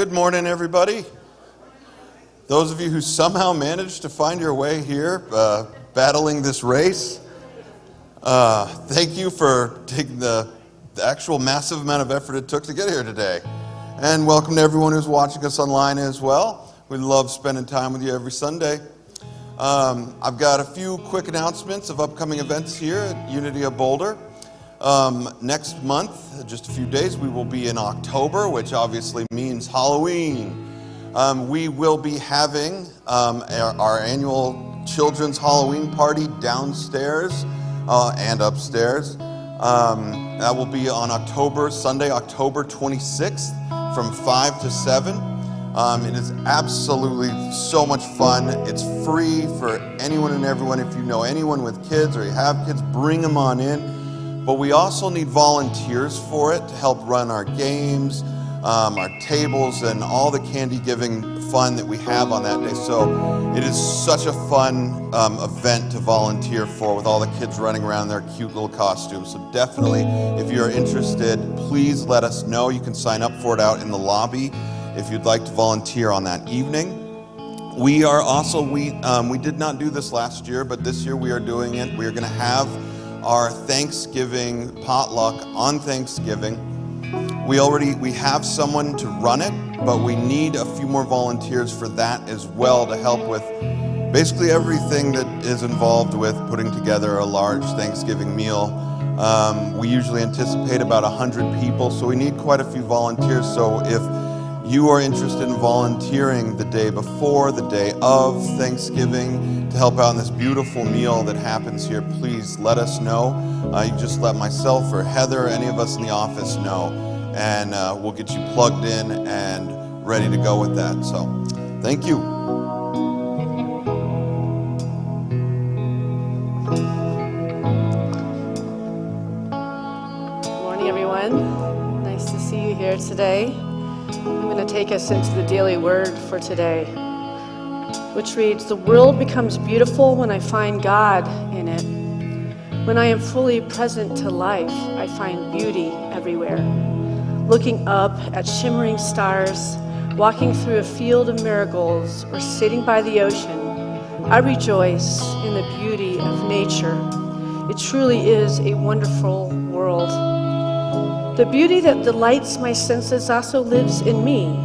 Good morning, everybody. Those of you who somehow managed to find your way here, battling this race, thank you for taking the actual massive amount of effort it took to get here today. And welcome to everyone who's watching us online as well. We love spending time with you every Sunday. I've got a few quick announcements of upcoming events here at Unity of Boulder. Next month, just a few days, we will be in October, which obviously means Halloween. We will be having our annual children's Halloween party downstairs and upstairs. That will be on Sunday, October 26th from 5 to 7. It is absolutely so much fun. It's free for anyone and everyone. If you know anyone with kids or you have kids, bring them on in. But we also need volunteers for it to help run our games, our tables, and all the candy-giving fun that we have on that day. So it is such a fun event to volunteer for, with all the kids running around in their cute little costumes. So definitely, if you're interested, please let us know. You can sign up for it out in the lobby if you'd like to volunteer on that evening. We are also, we did not do this last year, but this year we are doing it. We are going to have our Thanksgiving potluck on Thanksgiving. We have someone to run it, but we need a few more volunteers for that as well, to help with basically everything that is involved with putting together a large Thanksgiving meal. We usually anticipate about 100 people, so we need quite a few volunteers. So if you are interested in volunteering the day before, the day of Thanksgiving, to help out in this beautiful meal that happens here, please let us know. You just let myself or Heather or any of us in the office know, and we'll get you plugged in and ready to go with that. So, thank you. Good morning, everyone. Nice to see you here today. I'm going to take us into the daily word for today, which reads, "The world becomes beautiful when I find God in it. When I am fully present to life, I find beauty everywhere. Looking up at shimmering stars, walking through a field of marigolds, or sitting by the ocean, I rejoice in the beauty of nature. It truly is a wonderful world. The beauty that delights my senses also lives in me.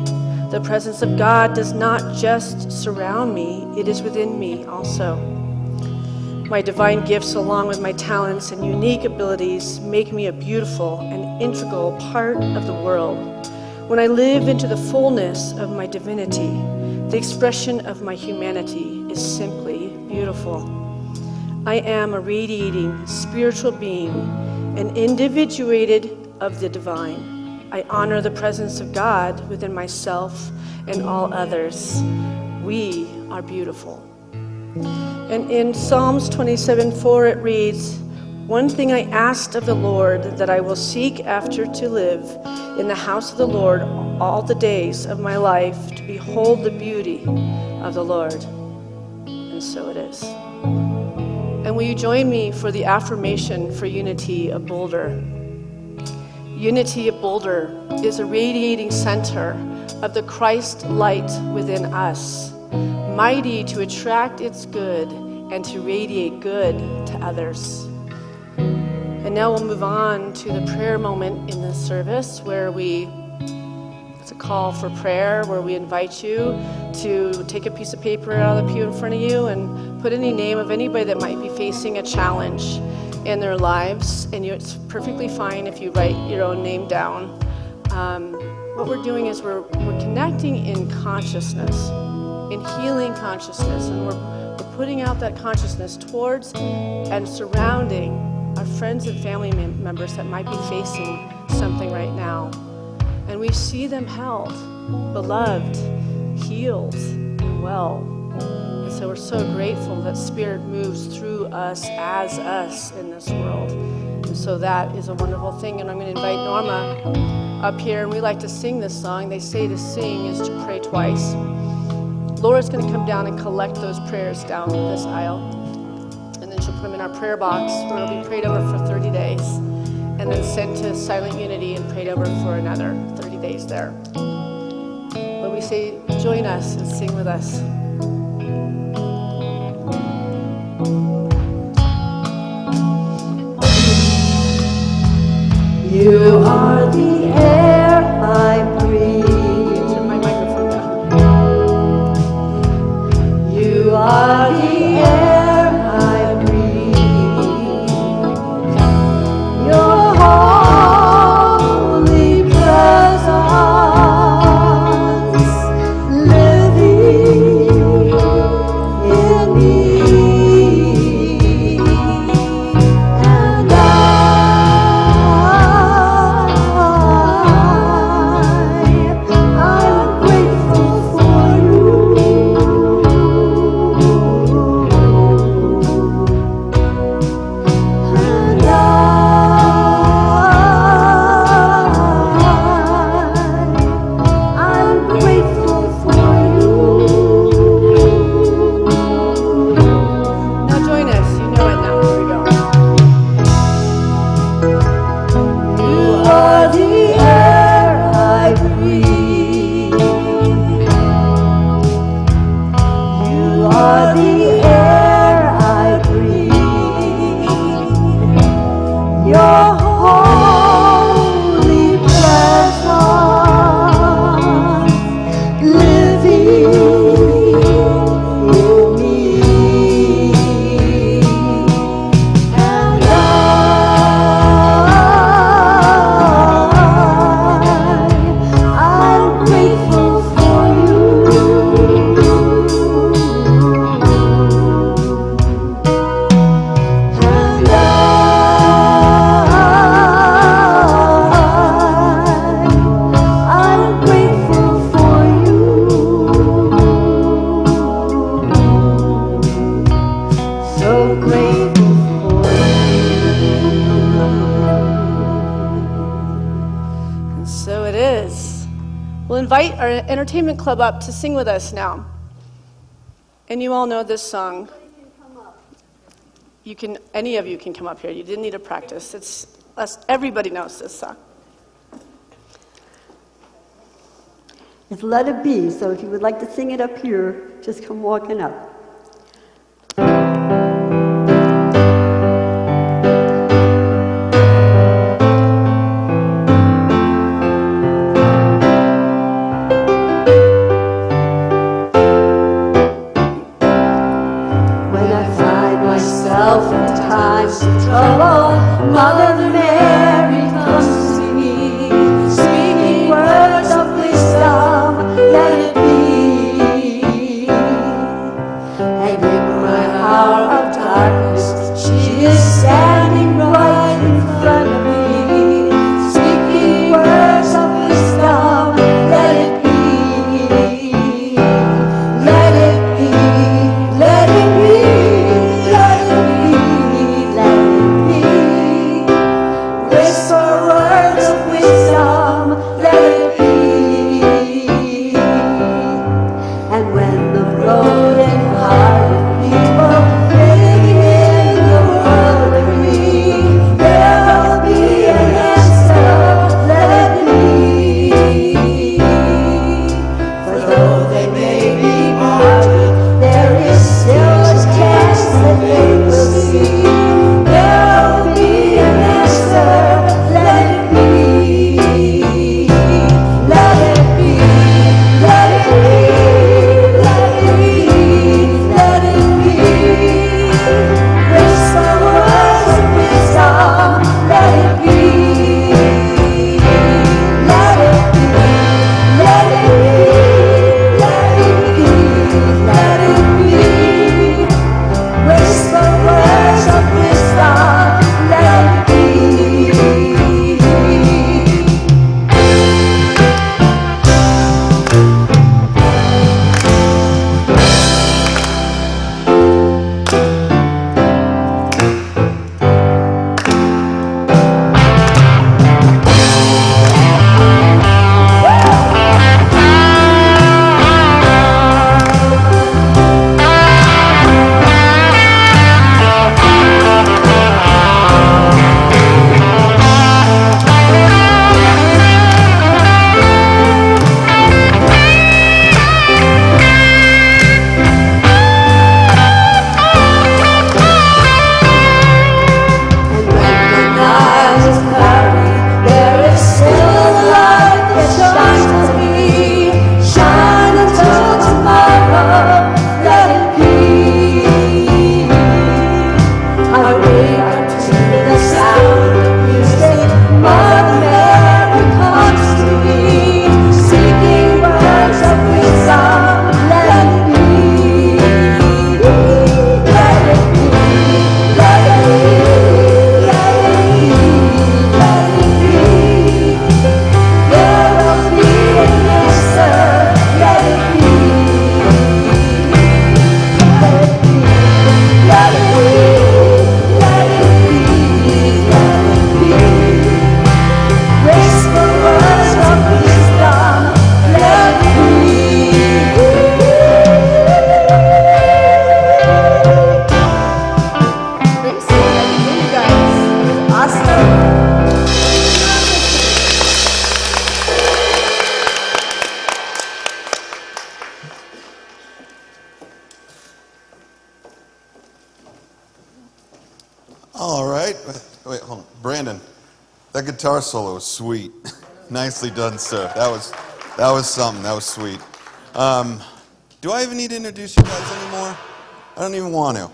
The presence of God does not just surround me, it is within me also. My divine gifts, along with my talents and unique abilities, make me a beautiful and integral part of the world. When I live into the fullness of my divinity, the expression of my humanity is simply beautiful. I am a radiating spiritual being, an individuated of the divine. I honor the presence of God within myself and all others. We are beautiful." And in Psalms 27:4 it reads, "One thing I asked of the Lord, that I will seek after, to live in the house of the Lord all the days of my life, to behold the beauty of the Lord." And so it is. And will you join me for the affirmation for Unity of Boulder? Unity of Boulder is a radiating center of the Christ light within us, mighty to attract its good and to radiate good to others. And now we'll move on to the prayer moment in this service, where it's a call for prayer, where we invite you to take a piece of paper out of the pew in front of you and put any name of anybody that might be facing a challenge in their lives, and it's perfectly fine if you write your own name down. What we're doing is we're connecting in consciousness, in healing consciousness, and we're putting out that consciousness towards and surrounding our friends and family members that might be facing something right now. And we see them held, beloved, healed, and well. And so we're so grateful that Spirit moves through us as us in this world. And so that is a wonderful thing. And I'm going to invite Norma up here. And we like to sing this song. They say to sing is to pray twice. Laura's going to come down and collect those prayers down this aisle. And then she'll put them in our prayer box, where it'll be prayed over for 30 days. And then sent to Silent Unity and prayed over for another 30 days there. say, join us and sing with us. You are the air I breathe. Turn my microphone down. You are the air I breathe. Your holy presence living in me. And I'm grateful for you. And I'm grateful for you. Now join us. You know it now. Here we go. You are the air I breathe. You are the air I breathe. Your holy presence living in me. And I'm grateful for you. And I'm grateful for you. So grateful for And so it is. We'll invite our entertainment club up to sing with us now. And you all know this song. You can, any of you can come up here. You didn't need to practice. Everybody knows this song. It's Let It Be, so if you would like to sing it up here, just come walking up. When I find myself in times of trouble, Mother Mary comes to me, speaking words of wisdom, let it be. All right. Wait, hold on. Brandon, that guitar solo was sweet. Nicely done, sir. That was something. That was sweet. Do I even need to introduce you guys anymore? I don't even want to.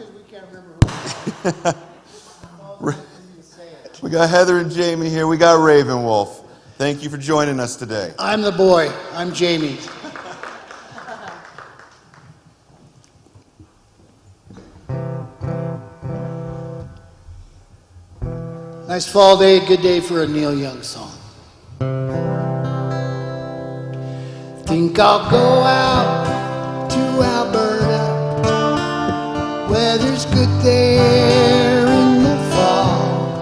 We got Heather and Jamie here. We got Raven Wolf. Thank you for joining us today. I'm the boy. I'm Jamie. Nice fall day, good day for a Neil Young song. Think I'll go out to Alberta, weather's good there in the fall.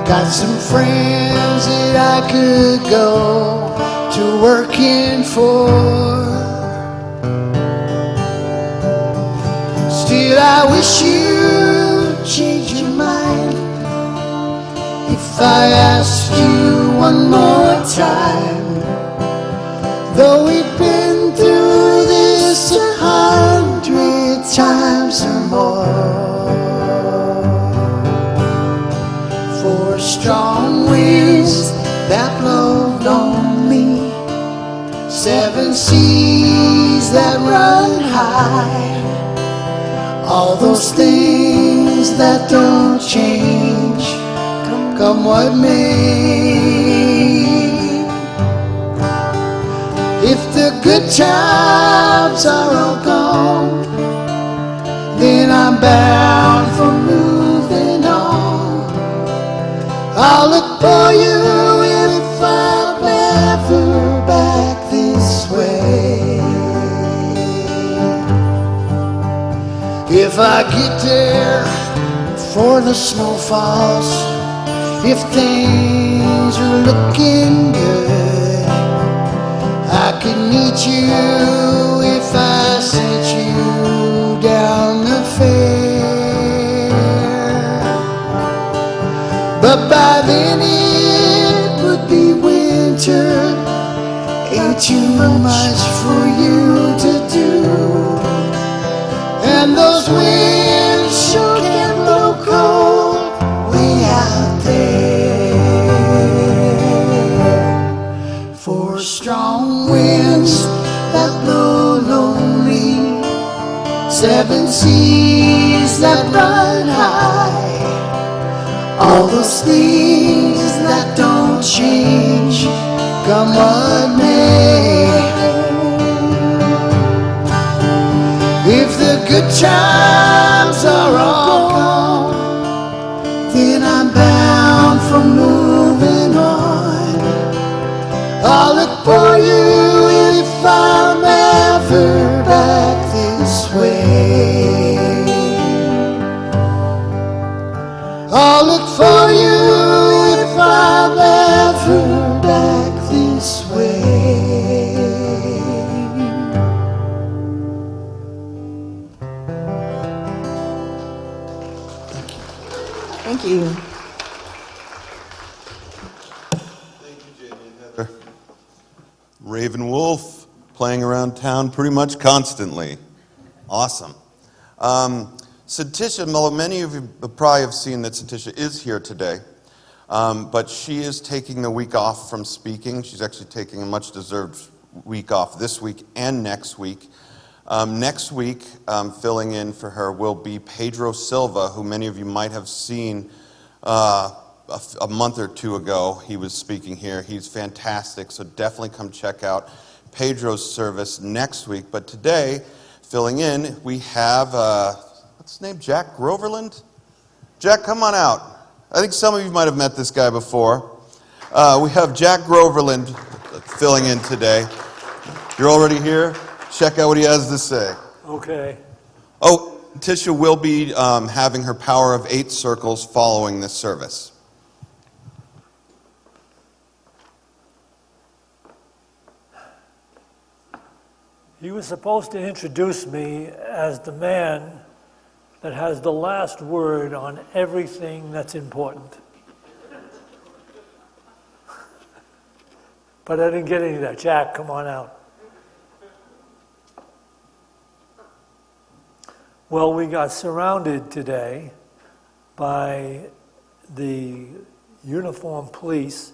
Got some friends that I could go to working for. Still I wish you'd change your mind if I asked you one more time. Though we've been through this 100 times or more. For strong winds that blow lonely, 7 seas that run high, all those things that don't change, come what may. If the good times are all gone, then I'm bound for moving on. I'll look for you if I'm ever back this way. If I get there before the snow falls, if things are looking good, I could meet you if I sent you down the fair. But by then it would be winter, ain't too much for you to do. And those winds sure can blow cold way out there. For strong winds that blow lonely, 7 seas that run high, all those things that don't change, come what may. If the good times are all gone, then I'm bound for moving on. I'll look for you if I'm ever back this way. I'll look for you if I'm ever back this way. Thank you. Thank you, Jamie and Heather. Raven Wolf playing around town pretty much constantly. Awesome. Satisha, many of you probably have seen that Satisha is here today, but she is taking the week off from speaking. She's actually taking a much-deserved week off this week and next week. Next week, filling in for her will be Pedro Silva, who many of you might have seen a month or two ago. He was speaking here. He's fantastic, so definitely come check out Pedro's service next week. But today, filling in, we have, what's his name, Jack Groverland? Jack, come on out. I think some of you might have met this guy before. We have Jack Groverland filling in today. You're already here? Check out what he has to say. Okay. Oh, Tisha will be having her Power of 8 circles following this service. He was supposed to introduce me as the man that has the last word on everything that's important. But I didn't get any of that. Jack, come on out. Well, we got surrounded today by the uniformed police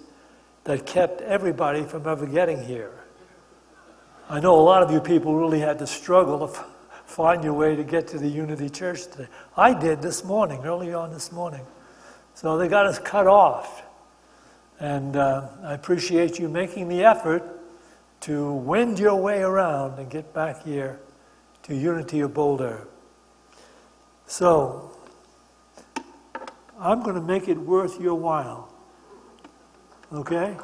that kept everybody from ever getting here. I know a lot of you people really had to struggle to find your way to get to the Unity Church today. I did this morning, early on this morning. So they got us cut off. And I appreciate you making the effort to wend your way around and get back here to Unity of Boulder. So, I'm going to make it worth your while. Okay?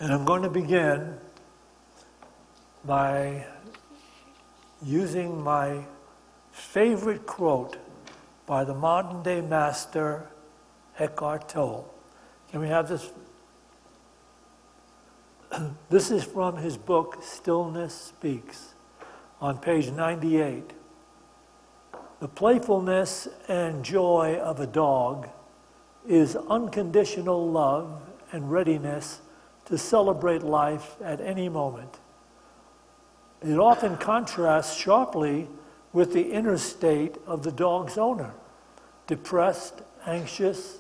And I'm going to begin by using my favorite quote by the modern day master Eckhart Tolle. Can we have this? This is from his book, Stillness Speaks, on page 98. The playfulness and joy of a dog is unconditional love and readiness to celebrate life at any moment. It often contrasts sharply with the inner state of the dog's owner, depressed, anxious,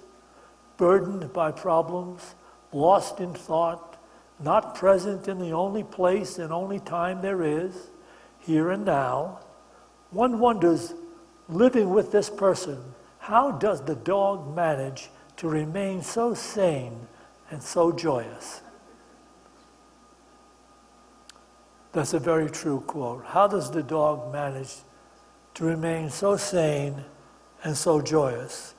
burdened by problems, lost in thought, not present in the only place and only time there is, here and now. One wonders, living with this person, how does the dog manage to remain so sane and so joyous? That's a very true quote. How does the dog manage to remain so sane and so joyous?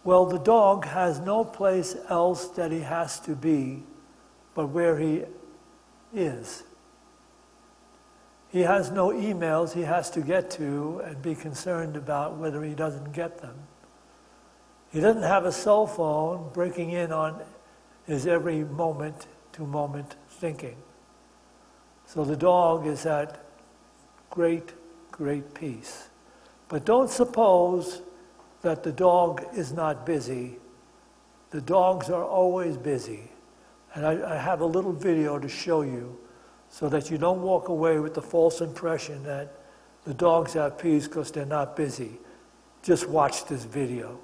Well, the dog has no place else that he has to be but where he is. He has no emails he has to get to and be concerned about whether he doesn't get them. He doesn't have a cell phone breaking in on his every moment-to-moment thinking. So the dog is at great, great peace. But don't suppose that the dog is not busy. The dogs are always busy. And I have a little video to show you so that you don't walk away with the false impression that the dogs have peace because they're not busy. Just watch this video.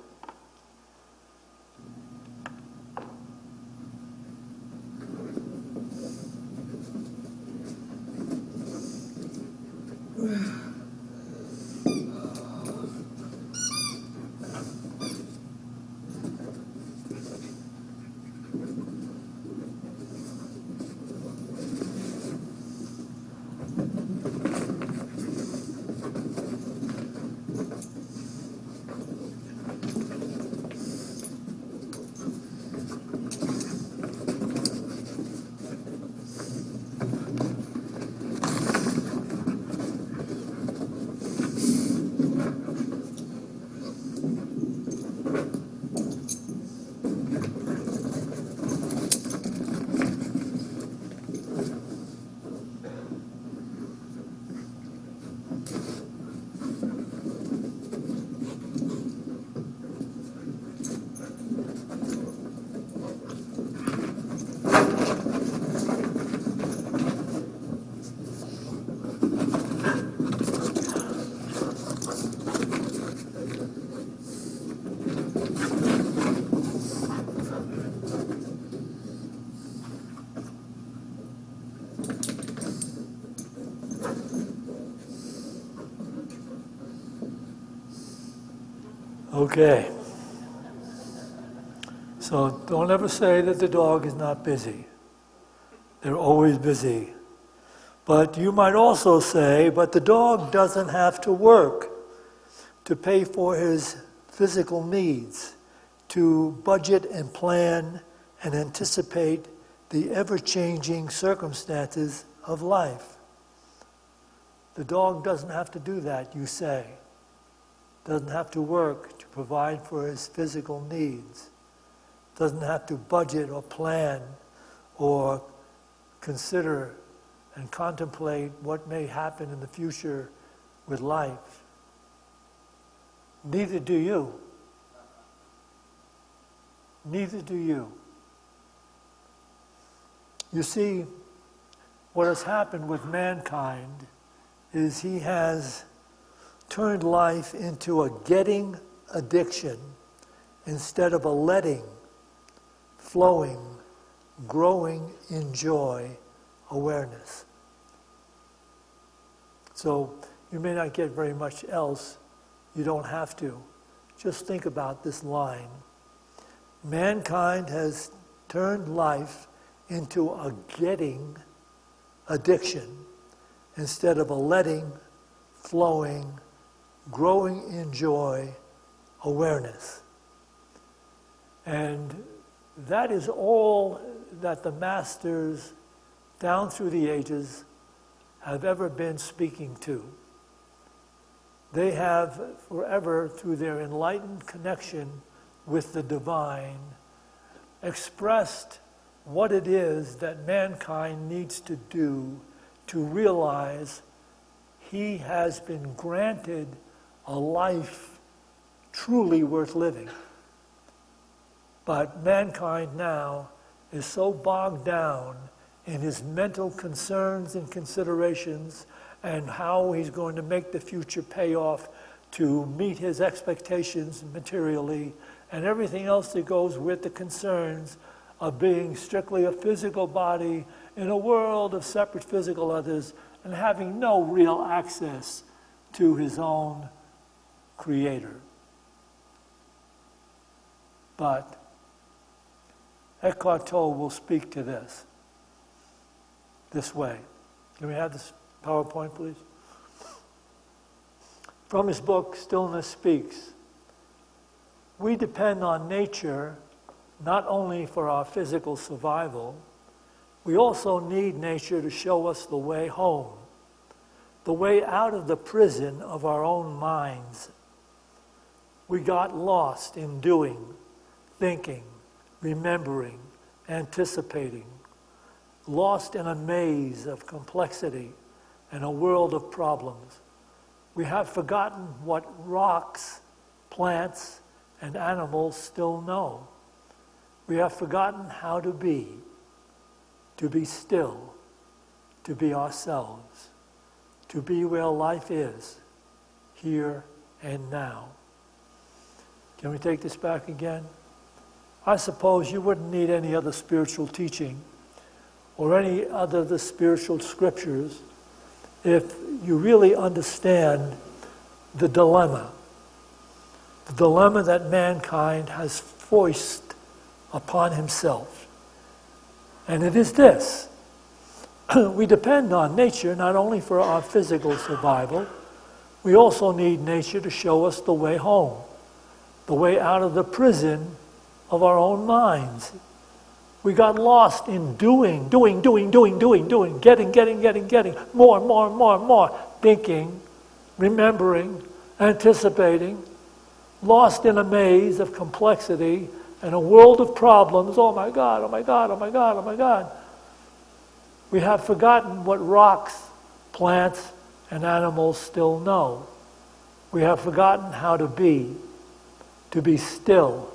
Okay. So don't ever say that the dog is not busy. They're always busy. But you might also say, but the dog doesn't have to work to pay for his physical needs, to budget and plan and anticipate the ever-changing circumstances of life. The dog doesn't have to do that, you say. Doesn't have to work to provide for his physical needs. Doesn't have to budget or plan or consider and contemplate what may happen in the future with life. Neither do you. Neither do you. You see, what has happened with mankind is he has turned life into a getting addiction instead of a letting, flowing, growing in joy awareness. So you may not get very much else. You don't have to. Just think about this line. Mankind has turned life into a getting addiction instead of a letting, flowing, growing in joy awareness. And that is all that the masters down through the ages have ever been speaking to. They have forever, through their enlightened connection with the divine, expressed what it is that mankind needs to do to realize he has been granted a life truly worth living. But mankind now is so bogged down in his mental concerns and considerations and how he's going to make the future pay off to meet his expectations materially and everything else that goes with the concerns of being strictly a physical body in a world of separate physical others and having no real access to his own creator. But Eckhart Tolle will speak to this way. Can we have this PowerPoint, please? From his book, Stillness Speaks. We depend on nature not only for our physical survival, we also need nature to show us the way home, the way out of the prison of our own minds. We got lost in doing, thinking, remembering, anticipating, lost in a maze of complexity and a world of problems. We have forgotten what rocks, plants, and animals still know. We have forgotten how to be still, to be ourselves, to be where life is, here and now. Can we take this back again? I suppose you wouldn't need any other spiritual teaching or any other of the spiritual scriptures if you really understand the dilemma that mankind has foisted upon himself. And it is this. We depend on nature not only for our physical survival, we also need nature to show us the way home, the way out of the prison of our own minds. We got lost in doing, getting, more, thinking, remembering, anticipating, lost in a maze of complexity and a world of problems. Oh my God, oh my God, oh my God, oh my God. We have forgotten what rocks, plants, and animals still know. We have forgotten how to be still,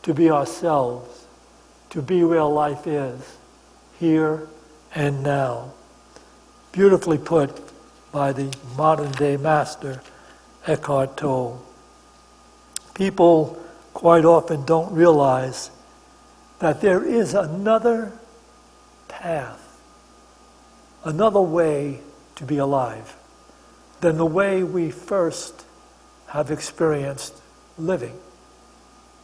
to be ourselves, to be where life is, here and now. Beautifully put by the modern day master, Eckhart Tolle. People quite often don't realize that there is another path, another way to be alive than the way we first have experienced living.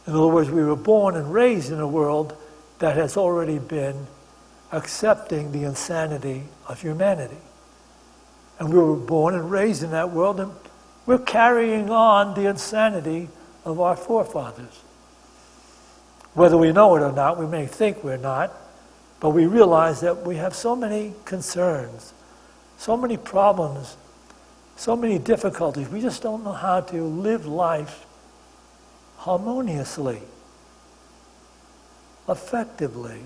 In other words, we were born and raised in a world that has already been accepting the insanity of humanity. And we were born and raised in that world, and we're carrying on the insanity of our forefathers. Whether we know it or not, we may think we're not, but we realize that we have so many concerns, so many problems, so many difficulties. We just don't know how to live life harmoniously, effectively,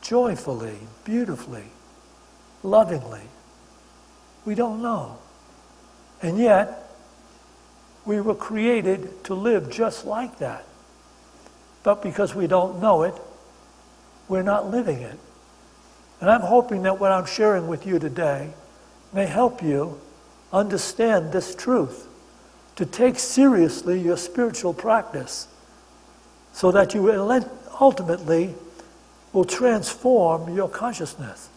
joyfully, beautifully, lovingly. We don't know. And yet, we were created to live just like that. But because we don't know it, we're not living it. And I'm hoping that what I'm sharing with you today may help you understand this truth, to take seriously your spiritual practice, so that you ultimately will transform your consciousness.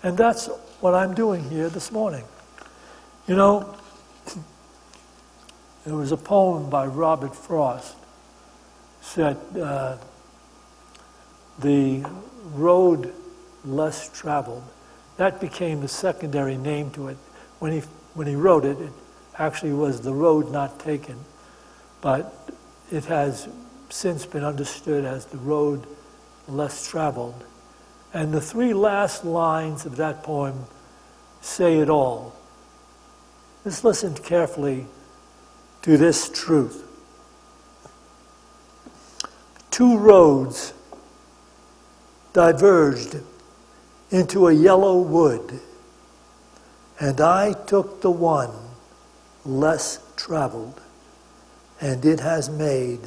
And that's what I'm doing here this morning. You know, there was a poem by Robert Frost said, the road less traveled. That became the secondary name to it. When he wrote it, it actually was the road not taken. But it has since been understood as the road less traveled. And the three last lines of that poem say it all. Just listen carefully to this truth. Two roads diverged into a yellow wood, and I took the one less traveled, and it has made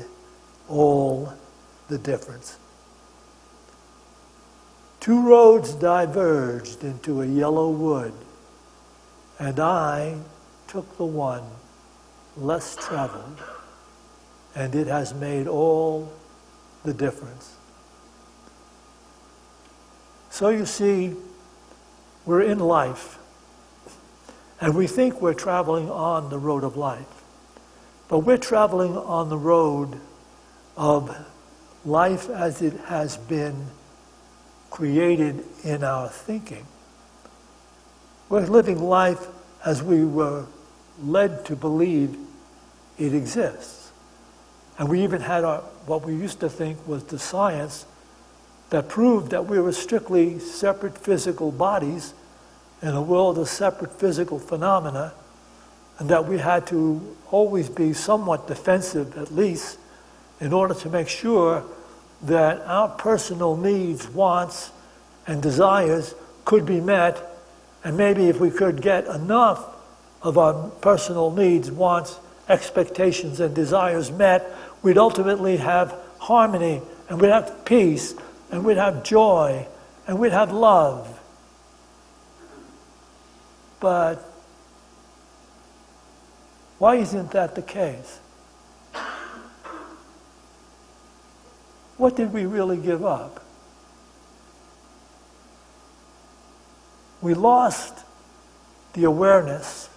all the difference. Two roads diverged into a yellow wood, and I took the one less traveled, and it has made all the difference. So you see, we're in life, and we think we're traveling on the road of life, but we're traveling on the road of life as it has been created in our thinking. We're living life as we were led to believe it exists. And we even had what we used to think was the science that proved that we were strictly separate physical bodies in a world of separate physical phenomena, and that we had to always be somewhat defensive, at least, in order to make sure that our personal needs, wants, and desires could be met, and maybe if we could get enough of our personal needs, wants, expectations, and desires met, we'd ultimately have harmony, and we'd have peace, and we'd have joy, and we'd have love. But why isn't that the case? What did we really give up? We lost the awareness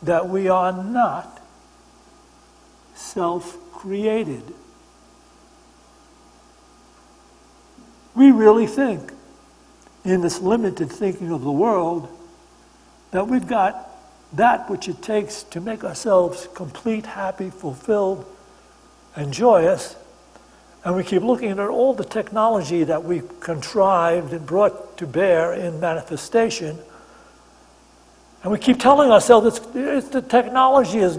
that we are not self-created. We really think, in this limited thinking of the world, that we've got that which it takes to make ourselves complete, happy, fulfilled, and joyous. And we keep looking at all the technology that we've contrived and brought to bear in manifestation. And we keep telling ourselves it's the technology is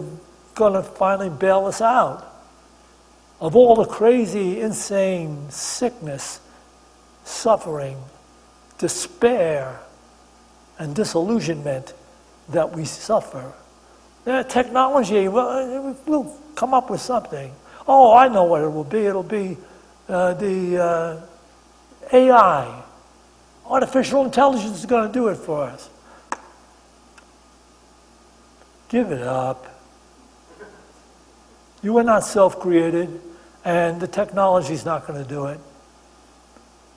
going to finally bail us out of all the crazy, insane sickness, suffering, despair, and disillusionment that we suffer. Technology, well, we'll come up with something. Oh, I know what it will be. It'll be the AI. Artificial intelligence is going to do it for us. Give it up. You are not self-created, and the technology is not going to do it.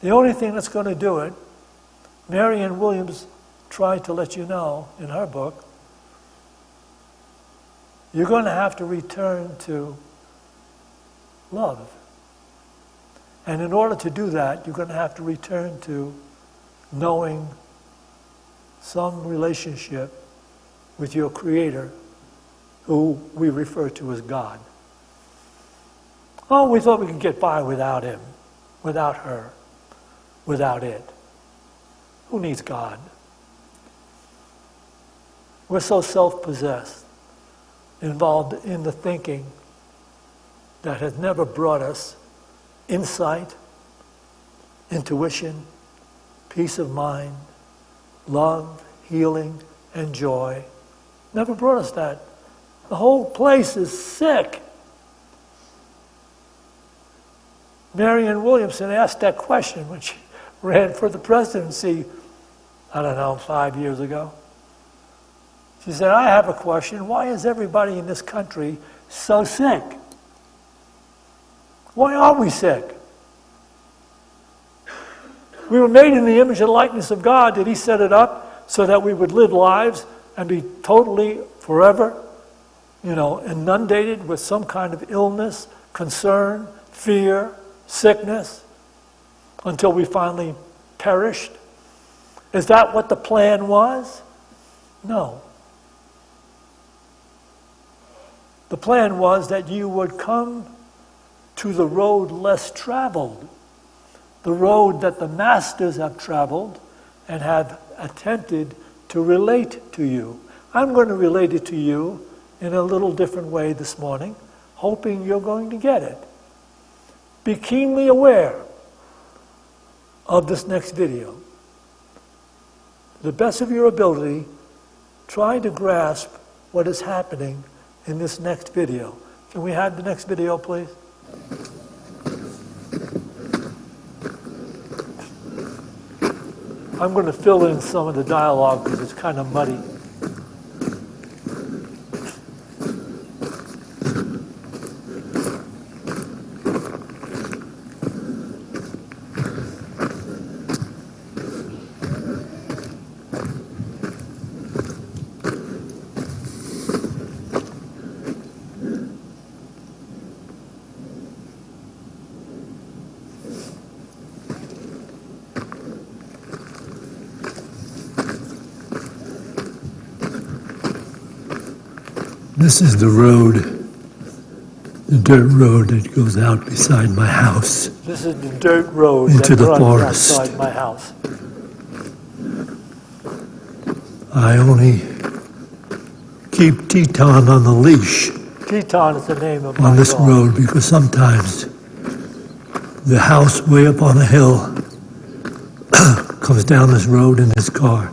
The only thing that's going to do it, Marianne Williams tried to let you know in her book, you're going to have to return to love. And in order to do that, you're going to have to return to knowing some relationship with your Creator, who we refer to as God. Oh, we thought we could get by without Him, without her, without it. Who needs God? We're so self-possessed, involved in the thinking that has never brought us insight, intuition, peace of mind, love, healing, and joy. Never brought us that. The whole place is sick. Marianne Williamson asked that question when she ran for the presidency, I don't know, 5 years ago. She said, I have a question. Why is everybody in this country so sick? Why are we sick? We were made in the image and likeness of God. Did he set it up so that we would live lives and be totally, forever, inundated with some kind of illness, concern, fear, sickness, until we finally perished? Is that what the plan was? No. The plan was that you would come to the road less traveled, the road that the masters have traveled and have attempted to relate to you. I'm going to relate it to you in a little different way this morning, hoping you're going to get it. Be keenly aware of this next video. To the best of your ability, try to grasp what is happening in this next video. Can we have the next video, please? I'm going to fill in some of the dialogue because it's kind of muddy. This is the road, the dirt road that goes out beside my house. This is the dirt road into that the runs forest. outside my house. I only keep Teton on the leash Teton is the name of my on this dog. road because sometimes the house way up on the hill comes down this road in his car.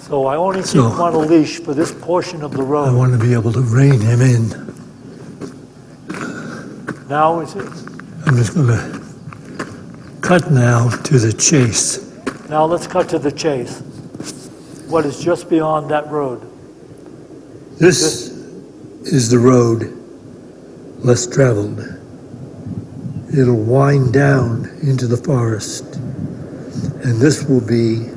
So I only keep So- him on a leash for this portion of the I road. want to be able to rein him in. Now is it? I'm just going to cut now to the chase. Now let's cut to the chase. What is just beyond that road? This is the road less traveled. It'll wind down into the forest, and this will be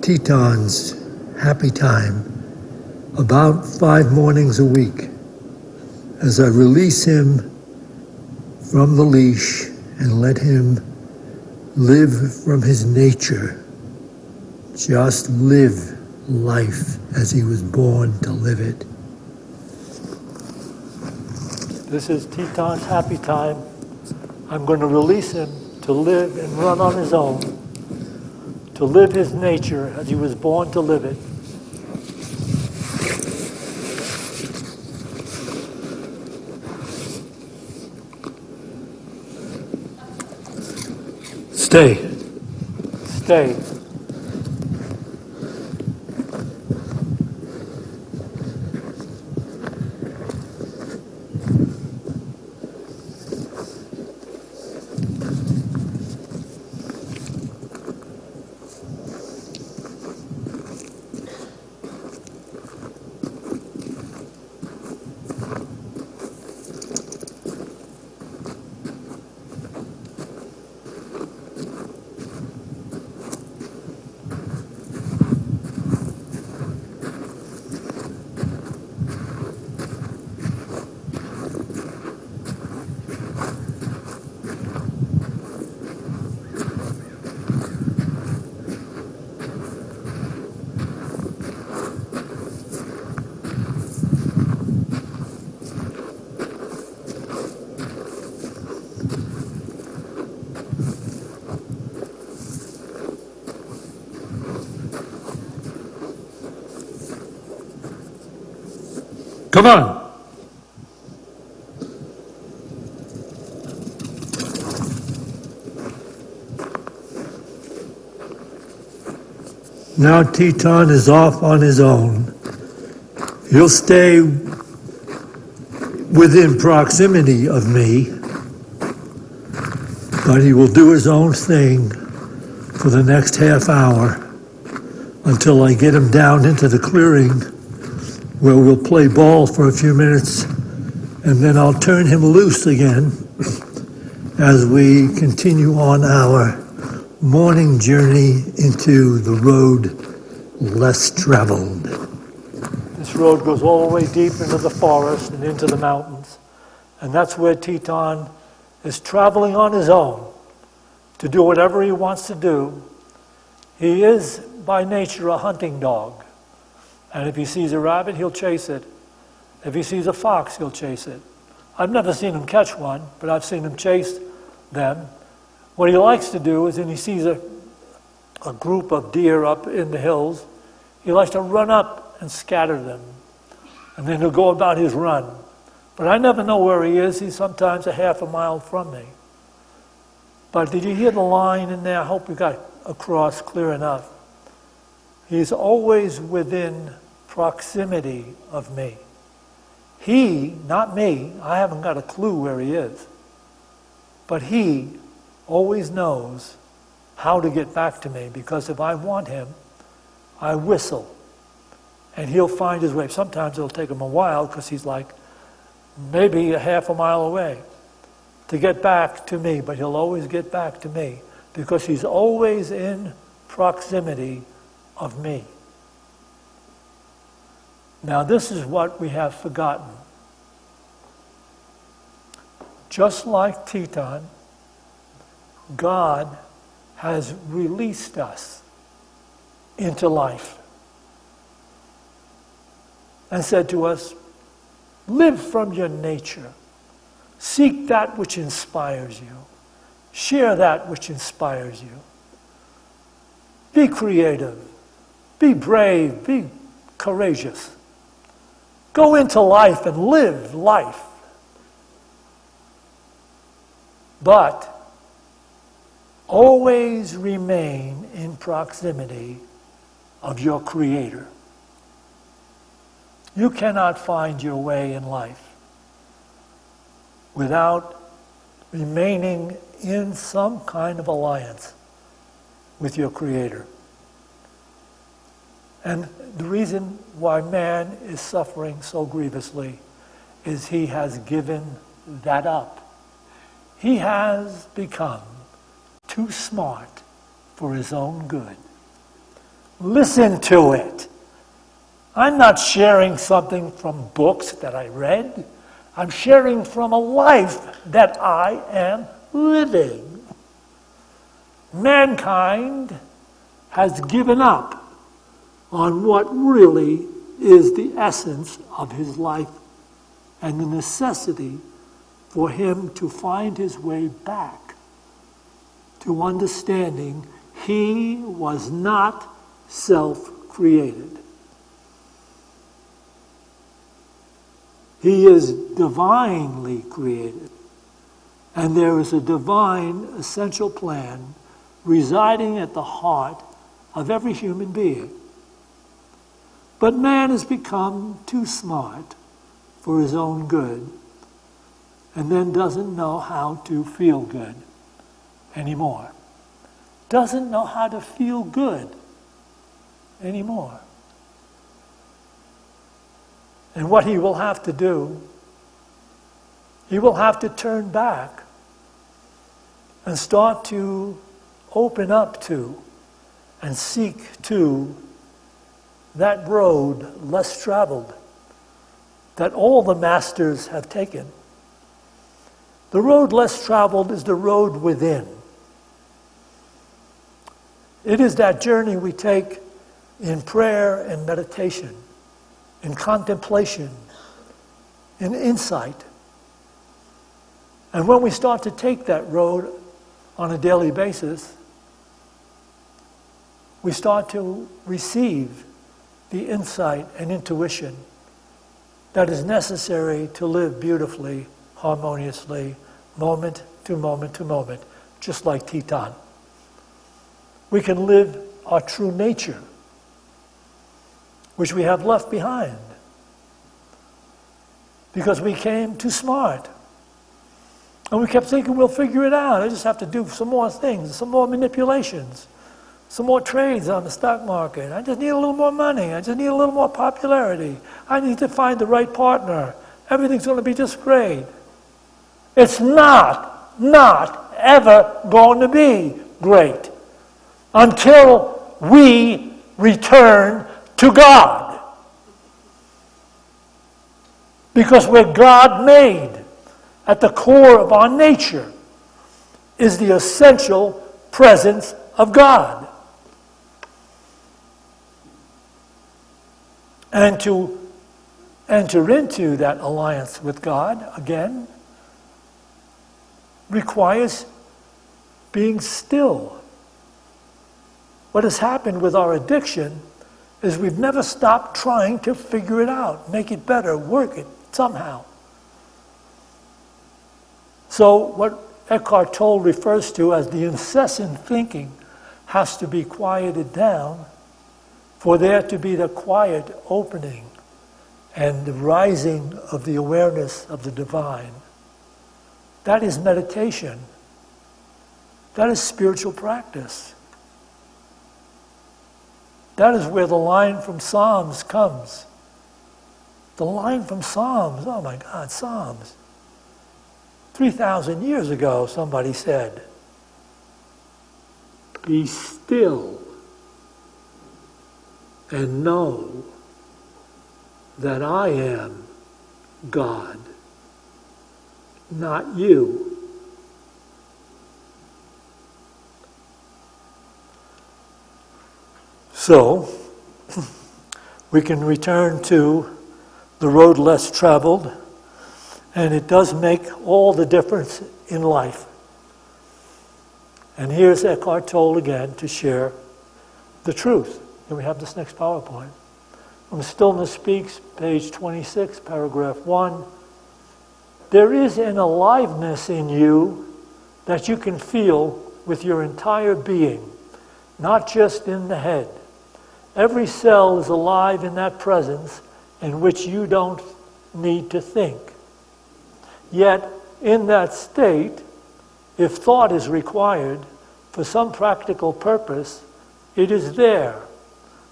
Teton's happy time about 5 mornings a week as I release him from the leash and let him live from his nature. Just live life as he was born to live it. This is Teton's happy time. I'm going to release him to live and run on his own, to live his nature as he was born to live it. Stay. Stay. Come on. Now Teton is off on his own. He'll stay within proximity of me, but he will do his own thing for the next half hour until I get him down into the clearing where we'll play ball for a few minutes, and then I'll turn him loose again as we continue on our morning journey into the road less traveled. This road goes all the way deep into the forest and into the mountains. And that's where Teton is traveling on his own to do whatever he wants to do. He is, by nature, a hunting dog. And if he sees a rabbit, he'll chase it. If he sees a fox, he'll chase it. I've never seen him catch one, but I've seen him chase them. What he likes to do is when he sees a group of deer up in the hills, he likes to run up and scatter them. And then he'll go about his run. But I never know where he is. He's sometimes a half a mile from me. But did you hear the line in there? I hope we got across clear enough. He's always within proximity of me. He, not me, I haven't got a clue where he is. But he always knows how to get back to me, because if I want him, I whistle and he'll find his way. Sometimes it'll take him a while because he's like maybe a half a mile away to get back to me, but he'll always get back to me because he's always in proximity of me. Now this is what we have forgotten. Just like Teton, God has released us into life and said to us, live from your nature. Seek that which inspires you. Share that which inspires you. Be creative. Be brave. Be courageous. Go into life and live life. But always remain in proximity of your Creator. You cannot find your way in life without remaining in some kind of alliance with your Creator. And the reason why man is suffering so grievously is he has given that up. He has become too smart for his own good. Listen to it. I'm not sharing something from books that I read. I'm sharing from a life that I am living. Mankind has given up on what really is the essence of his life and the necessity for him to find his way back to understanding he was not self-created. He is divinely created. And there is a divine essential plan residing at the heart of every human being. But man has become too smart for his own good and then doesn't know how to feel good anymore. Doesn't know how to feel good anymore. And what he will have to do, he will have to turn back and start to open up to and seek to that road less traveled that all the masters have taken. The road less traveled is the road within. It is that journey we take in prayer and meditation, in contemplation, in insight. And when we start to take that road on a daily basis, we start to receive the insight and intuition that is necessary to live beautifully, harmoniously, moment to moment to moment, just like Teton. We can live our true nature, which we have left behind because we came too smart. And we kept thinking we'll figure it out. I just have to do some more things, some more manipulations, some more trades on the stock market. I just need a little more money. I just need a little more popularity. I need to find the right partner. Everything's going to be just great. It's not ever going to be great until we return to God. Because we're God made. At the core of our nature is the essential presence of God. And to enter into that alliance with God, again, requires being still. What has happened with our addiction is we've never stopped trying to figure it out, make it better, work it somehow. So what Eckhart Tolle refers to as the incessant thinking has to be quieted down for there to be the quiet opening and the rising of the awareness of the divine. That is meditation. That is spiritual practice. That is where the line from Psalms comes. The line from Psalms, oh my God, Psalms. 3,000 years ago, somebody said, "Be still and know that I am God, not you." So, we can return to the road less traveled, and it does make all the difference in life. And here's Eckhart Tolle again to share the truth. Can we have this next PowerPoint? From Stillness Speaks, page 26, paragraph 1. There is an aliveness in you that you can feel with your entire being, not just in the head. Every cell is alive in that presence in which you don't need to think. Yet, in that state, if thought is required for some practical purpose, it is there.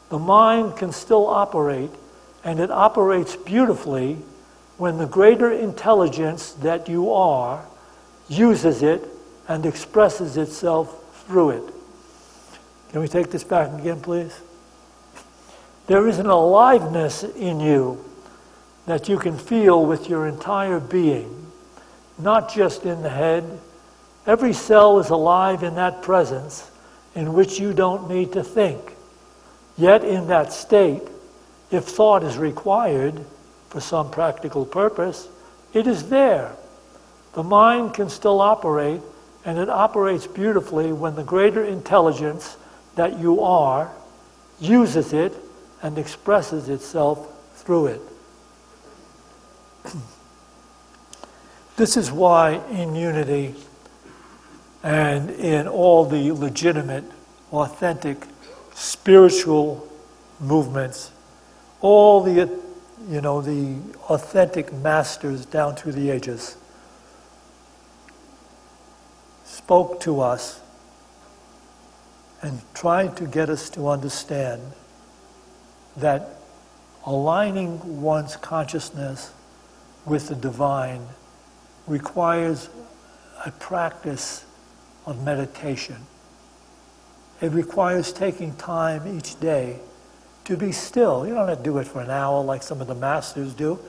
The mind can still operate, and it operates beautifully when the greater intelligence that you are uses it and expresses itself through it. Can we take this back again, please? There is an aliveness in you that you can feel with your entire being, not just in the head. Every cell is alive in that presence in which you don't need to think. Yet in that state, if thought is required for some practical purpose, it is there. The mind can still operate, and it operates beautifully when the greater intelligence that you are uses it and expresses itself through it. This is why in unity and in all the legitimate, authentic, spiritual movements, all the authentic masters down through the ages spoke to us and tried to get us to understand that aligning one's consciousness with the divine requires a practice of meditation. It requires taking time each day to be still. You don't have to do it for an hour like some of the masters do,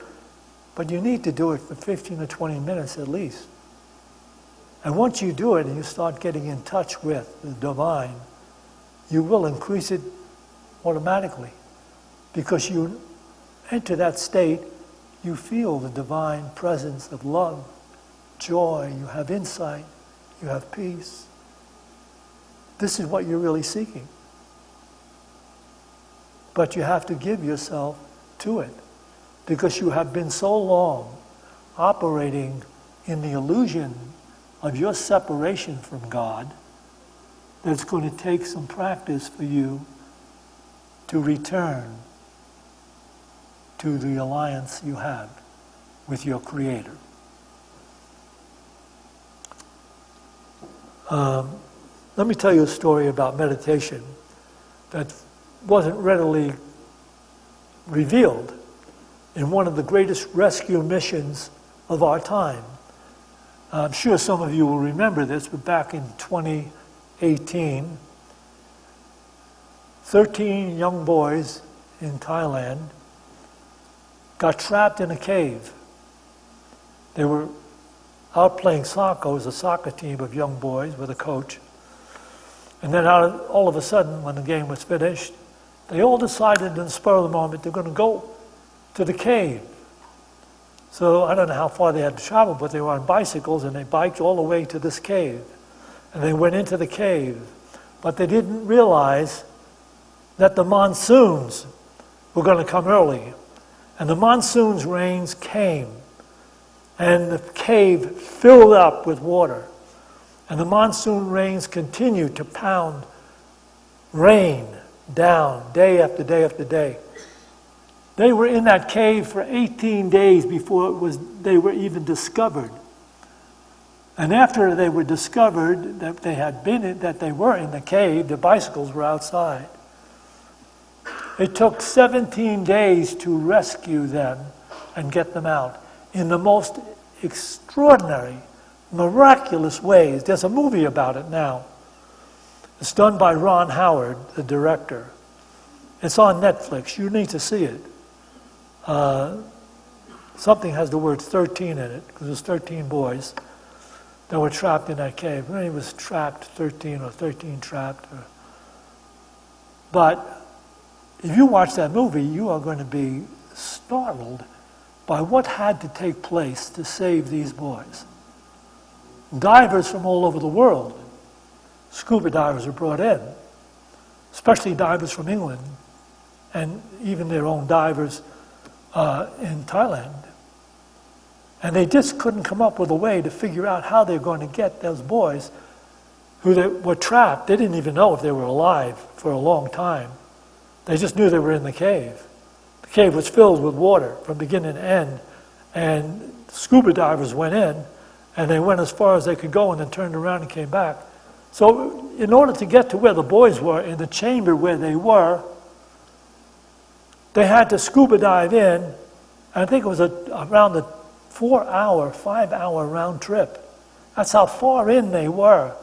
but you need to do it for 15 to 20 minutes at least. And once you do it and you start getting in touch with the divine, you will increase it automatically. Because you enter that state, you feel the divine presence of love, joy, you have insight, you have peace. This is what you're really seeking. But you have to give yourself to it, because you have been so long operating in the illusion of your separation from God that it's going to take some practice for you to return to the alliance you have with your Creator. Let me tell you a story about meditation that wasn't readily revealed in one of the greatest rescue missions of our time. I'm sure some of you will remember this, but back in 2018, 13 young boys in Thailand got trapped in a cave. They were out playing soccer. It was a soccer team of young boys with a coach. And then all of a sudden, when the game was finished, they all decided in the spur of the moment they're going to go to the cave. So I don't know how far they had to travel, but they were on bicycles and they biked all the way to this cave. And they went into the cave. But they didn't realize that the monsoons were going to come early. And the monsoon's rains came. And the cave filled up with water. And the monsoon rains continued to pound rain down day after day after day. They were in that cave for 18 days before they were even discovered. And after they were discovered that they were in the cave, the bicycles were outside. It took 17 days to rescue them and get them out in the most extraordinary, miraculous ways. There's a movie about it now. It's done by Ron Howard, the director. It's on Netflix. You need to see it. Something has the word 13 in it, because there's 13 boys that were trapped in that cave. Maybe it was trapped 13 or 13 trapped. But if you watch that movie, you are going to be startled by what had to take place to save these boys. Divers from all over the world, scuba divers were brought in, especially divers from England, and even their own divers in Thailand. And they just couldn't come up with a way to figure out how they're going to get those boys who were trapped. They didn't even know if they were alive for a long time. They just knew they were in the cave. The cave was filled with water from beginning to end, and scuba divers went in, and they went as far as they could go and then turned around and came back. So in order to get to where the boys were, in the chamber where they were, they had to scuba dive in, and I think it was around a 5-hour round trip. That's how far in they were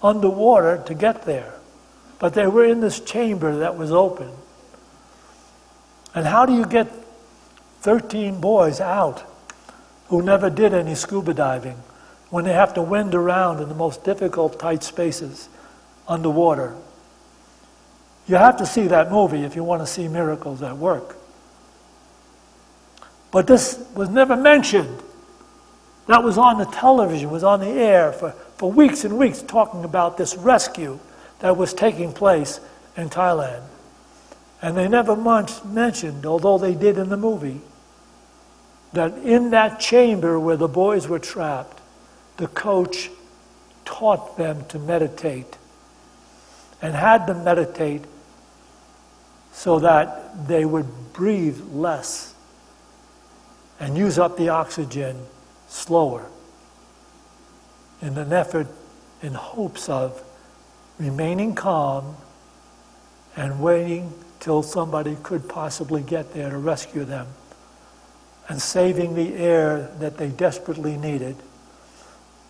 underwater to get there. But they were in this chamber that was open. And how do you get 13 boys out who never did any scuba diving when they have to wend around in the most difficult, tight spaces underwater? You have to see that movie if you want to see miracles at work. But this was never mentioned. That was on the television, was on the air for weeks and weeks, talking about this rescue that was taking place in Thailand. And they never mentioned, although they did in the movie, that in that chamber where the boys were trapped, the coach taught them to meditate and had them meditate so that they would breathe less and use up the oxygen slower in an effort, in hopes of remaining calm and waiting till somebody could possibly get there to rescue them, and saving the air that they desperately needed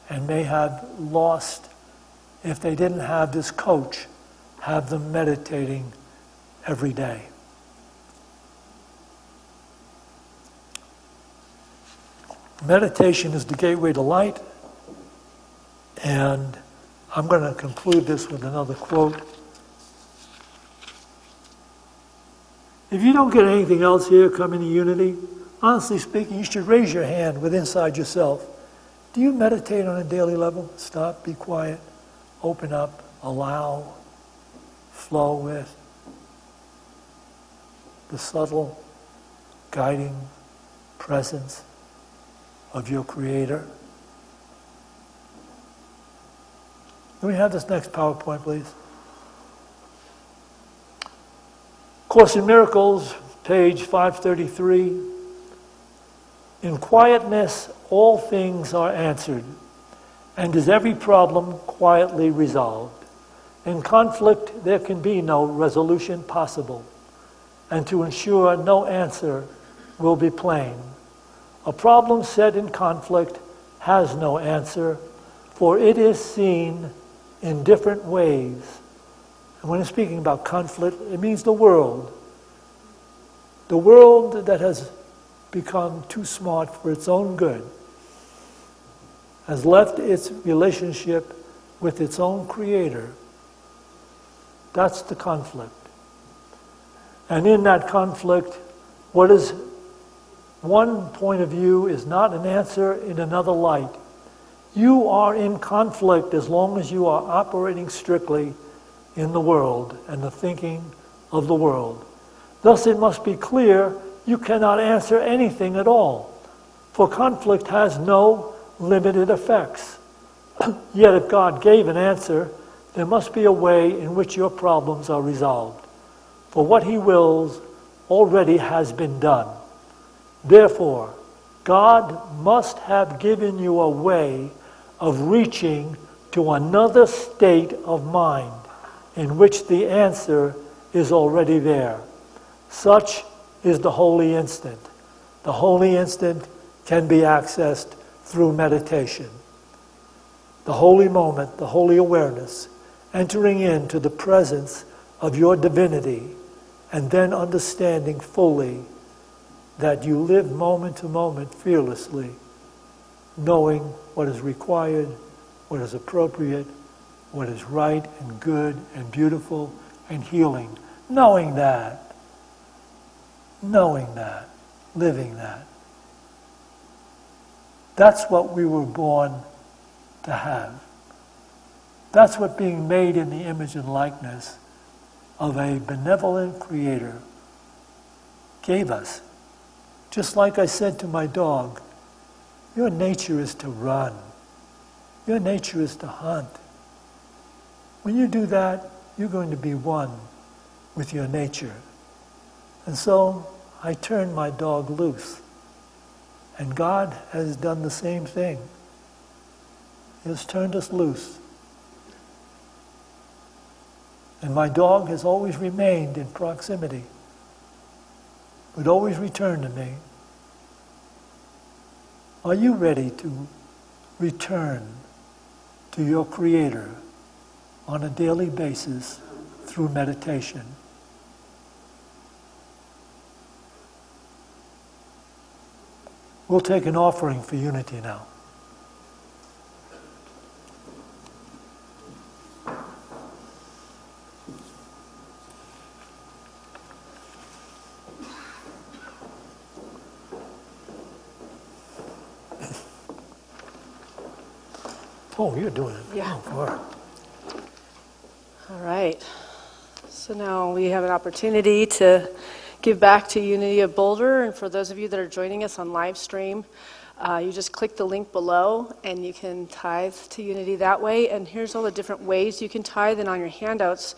and may have lost if they didn't have this coach have them meditating every day. Meditation is the gateway to light, and I'm going to conclude this with another quote. If you don't get anything else here coming to unity, honestly speaking, you should raise your hand with inside yourself. Do you meditate on a daily level? Stop, be quiet, open up, allow, flow with the subtle guiding presence of your Creator. Can we have this next PowerPoint, please? Course in Miracles, page 533. In quietness, all things are answered, and is every problem quietly resolved. In conflict, there can be no resolution possible, and to ensure no answer will be plain. A problem set in conflict has no answer, for it is seen in different ways. And when I'm speaking about conflict, it means the world. The world that has become too smart for its own good has left its relationship with its own creator. That's the conflict. And in that conflict, what is one point of view is not an answer in another light. You are in conflict as long as you are operating strictly in the world and the thinking of the world. Thus it must be clear you cannot answer anything at all, for conflict has no limited effects. Yet if God gave an answer, there must be a way in which your problems are resolved, for what He wills already has been done. Therefore, God must have given you a way of reaching to another state of mind in which the answer is already there. Such is the holy instant. The holy instant can be accessed through meditation. The holy moment, the holy awareness, entering into the presence of your divinity, and then understanding fully that you live moment to moment fearlessly, knowing what is required, what is appropriate, what is right and good and beautiful and healing. Knowing that, living that. That's what we were born to have. That's what being made in the image and likeness of a benevolent creator gave us. Just like I said to my dog, your nature is to run. Your nature is to hunt. When you do that, you're going to be one with your nature. And so I turned my dog loose. And God has done the same thing. He has turned us loose. And my dog has always remained in proximity, would always return to me. Are you ready to return to your Creator on a daily basis through meditation? We'll take an offering for unity now. Oh, you're doing it. Yeah. Oh, all right. All right. So now we have an opportunity to give back to Unity of Boulder. And for those of you that are joining us on Livestream, you just click the link below and you can tithe to Unity that way. And here's all the different ways you can tithe. And on your handouts,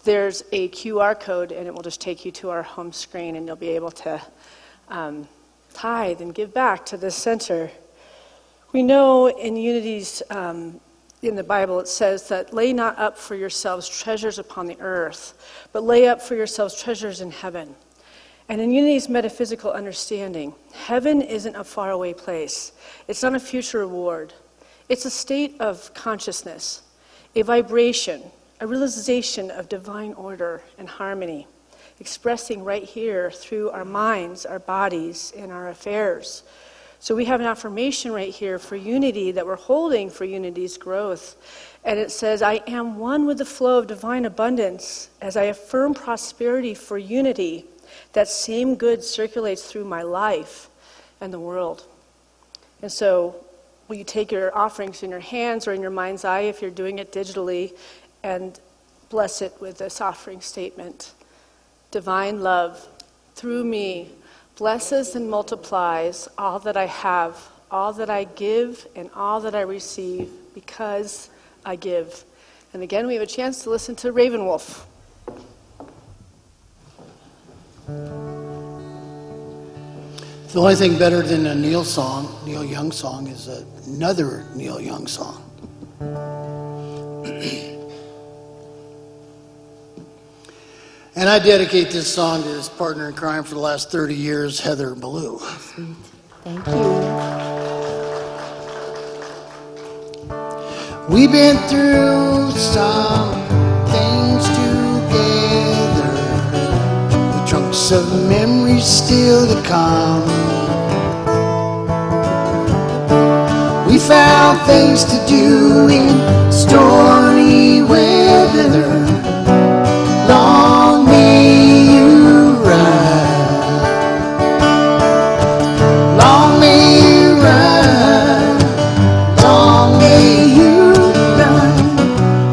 there's a QR code, and it will just take you to our home screen, and you'll be able to tithe and give back to this center. We know in Unity's, in the Bible, it says that lay not up for yourselves treasures upon the earth, but lay up for yourselves treasures in heaven. And in Unity's metaphysical understanding, heaven isn't a faraway place. It's not a future reward. It's a state of consciousness, a vibration, a realization of divine order and harmony, expressing right here through our minds, our bodies, and our affairs. So we have an affirmation right here for unity that we're holding for unity's growth. And it says, I am one with the flow of divine abundance. As I affirm prosperity for unity, that same good circulates through my life and the world. And so will you take your offerings in your hands or in your mind's eye if you're doing it digitally, and bless it with this offering statement. Divine love, through me, blesses and multiplies all that I have, all that I give, and all that I receive, because I give. And again, we have a chance to listen to Ravenwolf. The only thing better than a Neil Young song, is another Neil Young song. And I dedicate this song to his partner in crime for the last 30 years, Heather Ballou. Sweet. Thank you. We've been through some things together, with chunks of memories still to come. We found things to do in stormy weather. Long may you run. Long may you run. Long may you run.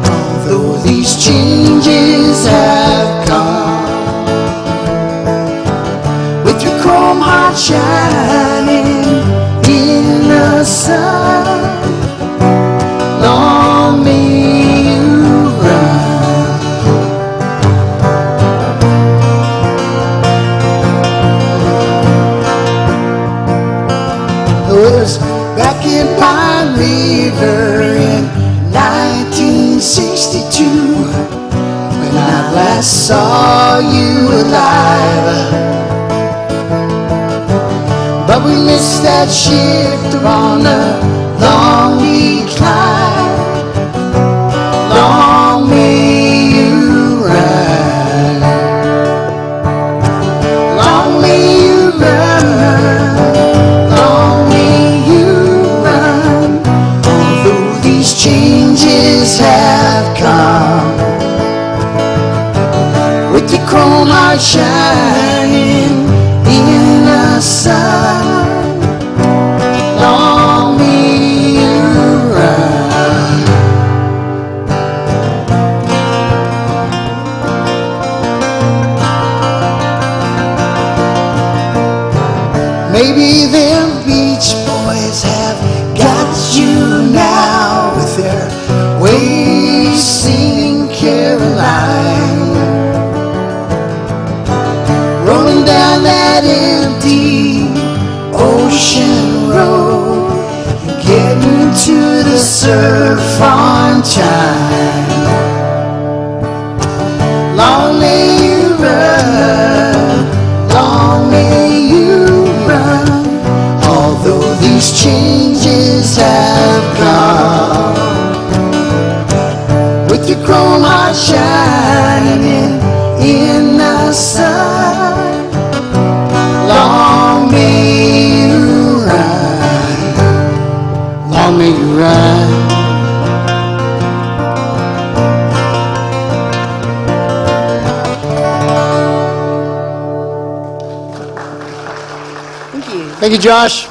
Although these changes have come, with your chrome heart shining in the sun. Long may you run. It was back in Pine River in 1962 when I last saw you alive. But we missed that shift on a long decline. Long may you run. Long may you run. Long may you run. Although these changes have come, with your chrome heart shining in the sun. Long may you run. Maybe them Beach Boys have got you now, with their ways singing Caroline, rolling down that empty ocean road, getting to the surf on time. Long may you run. Long may you run. Although these changes have come, with your chrome heart shining in the sun. Long may you run. Long may you run. Thank you. Thank you, Josh.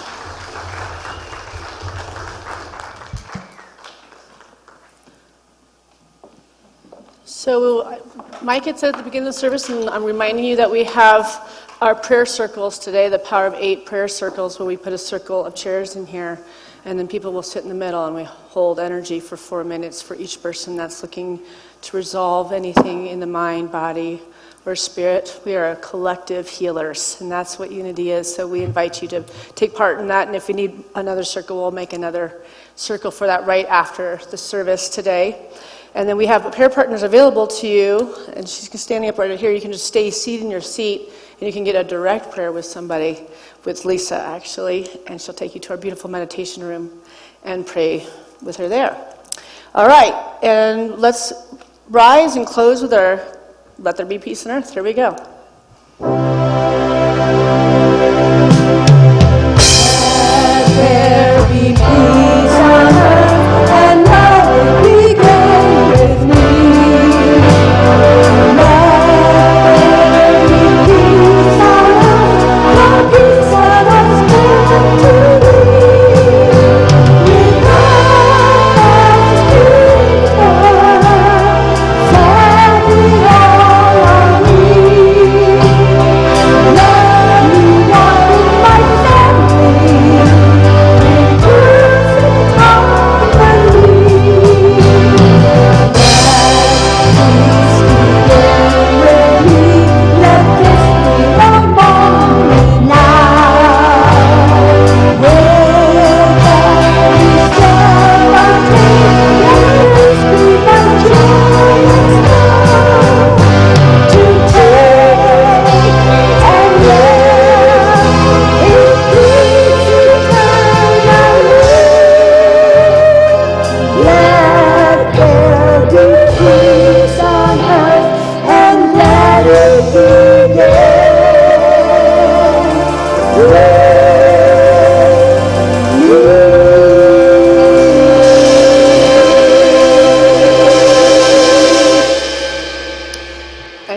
So Mike had said at the beginning of the service, and I'm reminding you that we have our prayer circles today, the Power of 8 prayer circles, where we put a circle of chairs in here, and then people will sit in the middle, and we hold energy for 4 minutes for each person that's looking to resolve anything in the mind, body, or spirit. We are collective healers, and that's what unity is. So we invite you to take part in that, and if you need another circle, we'll make another circle for that right after the service today. And then we have prayer partners available to you, and she's standing up right here. You can just stay seated in your seat, and you can get a direct prayer with somebody, with Lisa actually, and she'll take you to our beautiful meditation room and pray with her there. All right, and let's rise and close with our Let There Be Peace on Earth. Here we go. Let there be peace on earth, and let it begin with me. Let there be peace on earth, for peace I was born to be. With God's people, family all on me.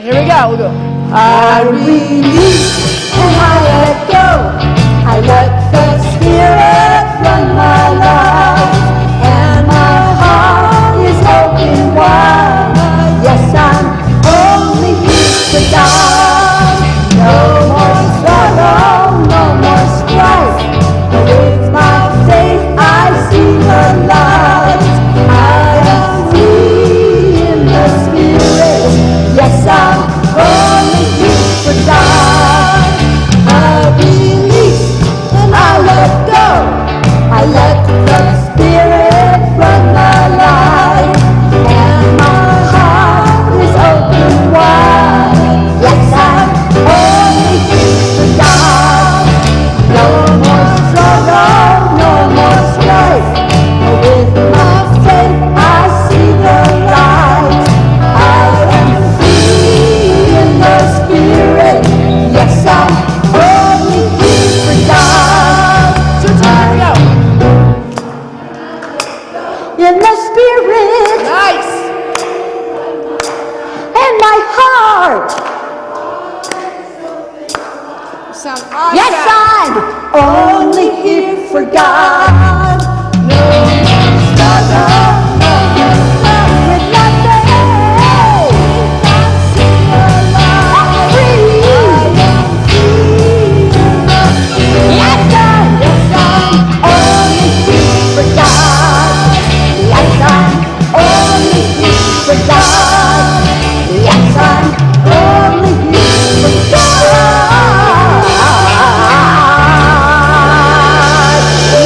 right, here we go. We'll go. I release and I let go. I let the Spirit run my life, and my heart is open wide. Yes, I'm only here for God. No more struggle, no more strife. With my faith I see the light. I am free in the Spirit. Yes, I'm only here for God. I release and I let go. I let the Spirit run my life, and my heart is open wide. Yes, I'm only here for God. No more struggle, no more strife. With my faith I see the light. I am free in the Spirit. Yes, I'm only here for God. In the Spirit. Nice. And my heart. You sound awesome. Yes, I'm only here for God. No more struggle, no more strife with my faith. I'm free. Yes, I'm only here for God. Yes, I'm only here for God. Yes, I'm only here for God.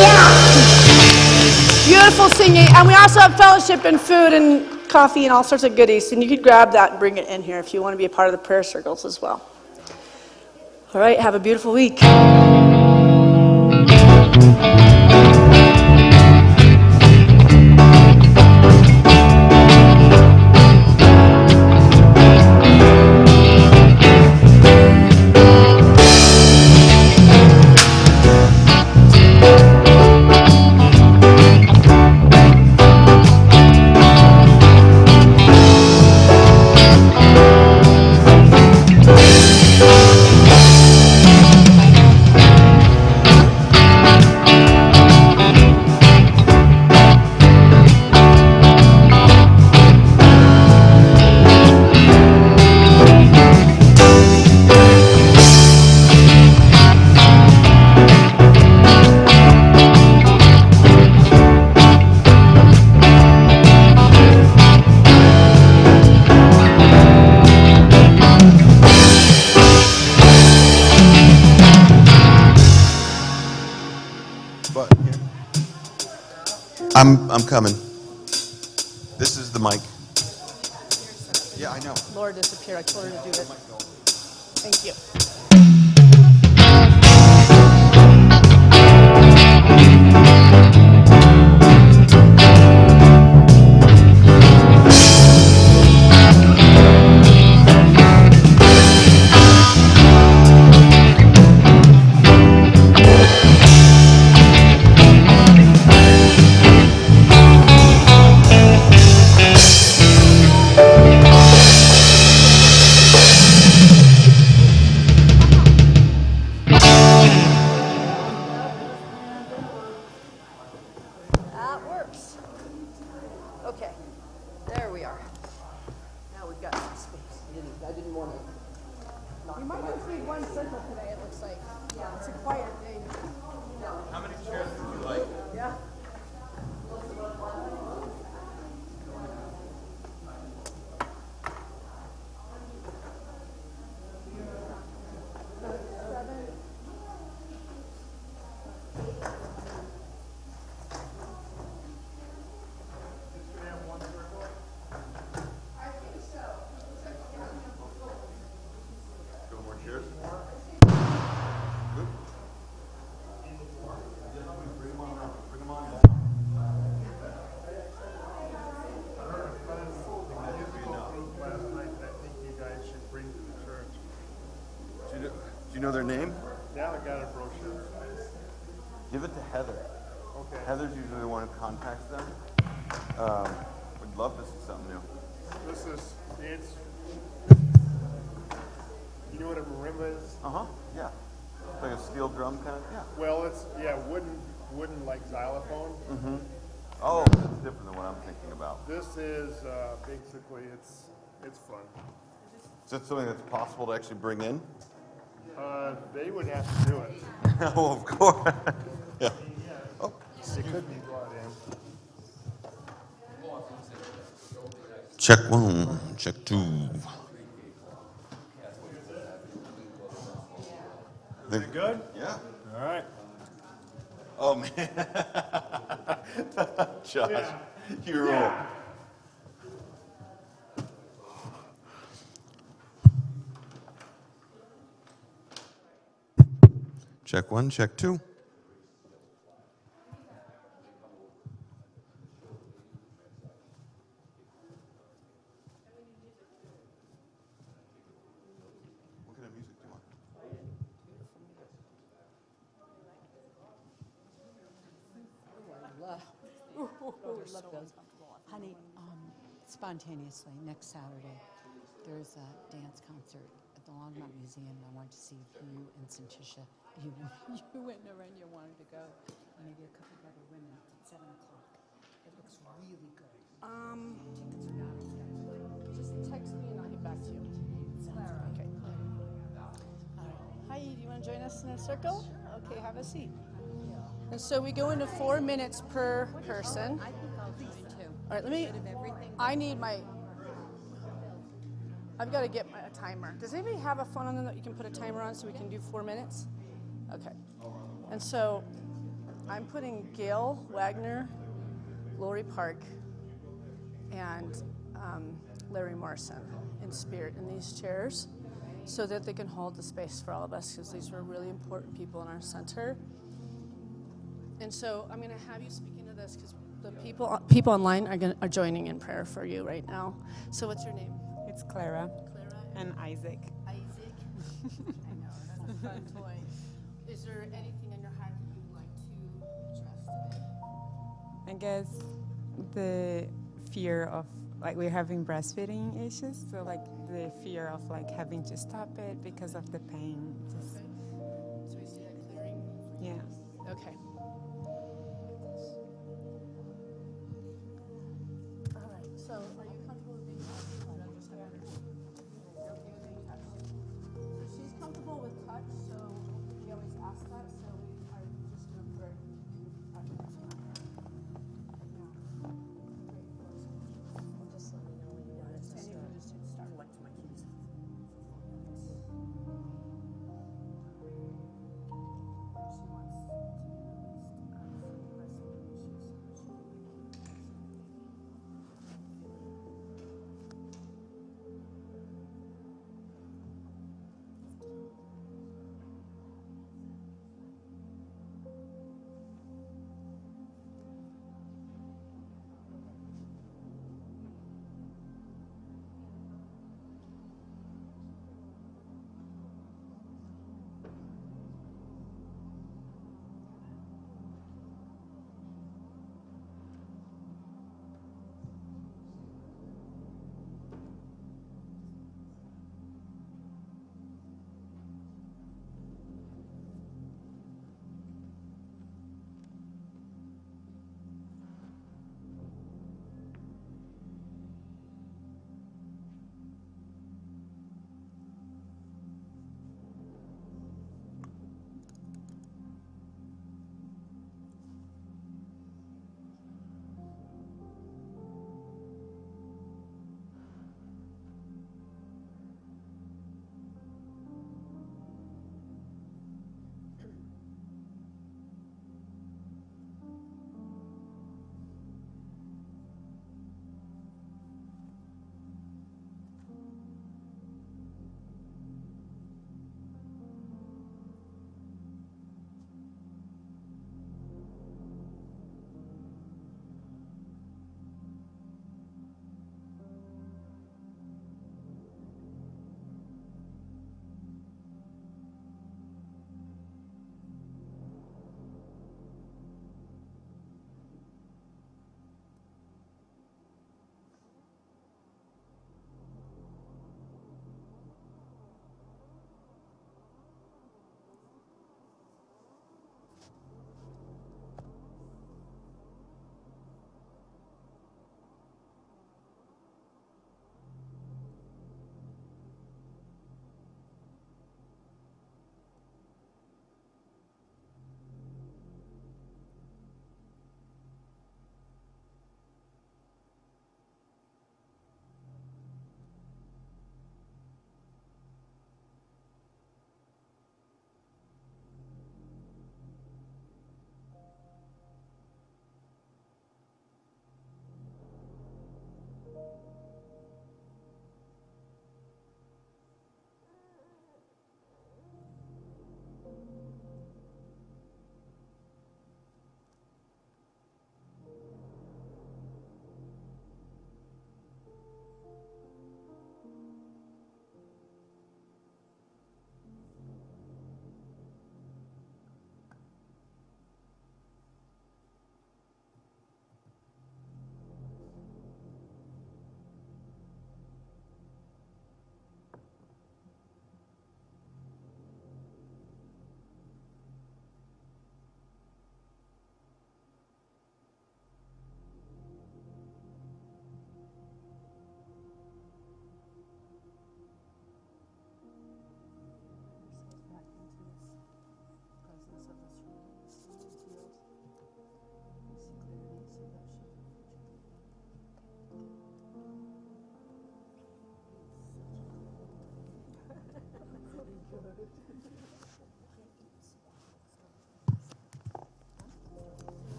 Yeah. Beautiful singing. And we also have fellowship and food and coffee and all sorts of goodies. And you could grab that and bring it in here if you want to be a part of the prayer circles as well. All right, have a beautiful week. But I'm coming. This is the mic. Yeah, I know. Laura disappeared. I told her to do it. Thank you. That works. Okay, there we are. Now we've got some space. I didn't want to. We might just need one circle today, it looks like. Yeah, it's a quiet day. How many chairs would you like? Yeah. Go more chairs? Bring them on down. Last night that I think you guys should bring to the church. Do you know their name? Yeah, I got a brochure. Give it to Heather. Okay. Heather's usually the one who contacts them. Would love to see something new. This is, it's Absolutely, it's fun. Is that something that's possible to actually bring in? They would have to do it. Oh, of course. Yeah. Oh, It could be brought in. check one, check two. Is it good? Yeah. All right. Oh man, Josh, you rule. Check one, check two. What kind of music do you want? Love those. Honey, spontaneously, next Saturday, there's a dance concert at the Longmont Museum. I wanted to see if you and Santisha, you and Narendra wanted to go. And maybe a couple of other women at 7 o'clock. It looks really good. Tickets are not expensive. Just text me and I'll get back to you. Clara. Okay. Hi, do you want to join us in a circle? Okay, have a seat. And so we go into 4 minutes per person. I think I'll join too. All right, let me. Instead of everything. I need my. I've got to get a timer. Does anybody have a phone on them that you can put a timer on so we can do 4 minutes? Okay. And so I'm putting Gail Wagner, Lori Park, and Larry Morrison in spirit in these chairs so that they can hold the space for all of us because these were really important people in our center. And so I'm going to have you speak into this because the people online are joining in prayer for you right now. So what's your name? It's Clara. Clara And Isaac. Isaac. I know, that's a fun toy. Is there anything in your heart that you'd like to address today? I guess the fear of, like, we're having breastfeeding issues, so like the fear of like having to stop it because of the pain. Just, Okay. So we see that clearing? yeah. Okay. All right. So are you comfortable with being touched? Or do I just have her? You're okay with being touched? So she's comfortable with touch, so we always ask that, so we are just going to pray. Just let me know when you want it to And you start. can just hit start. Select my keys. She wants to be released from pressing issues.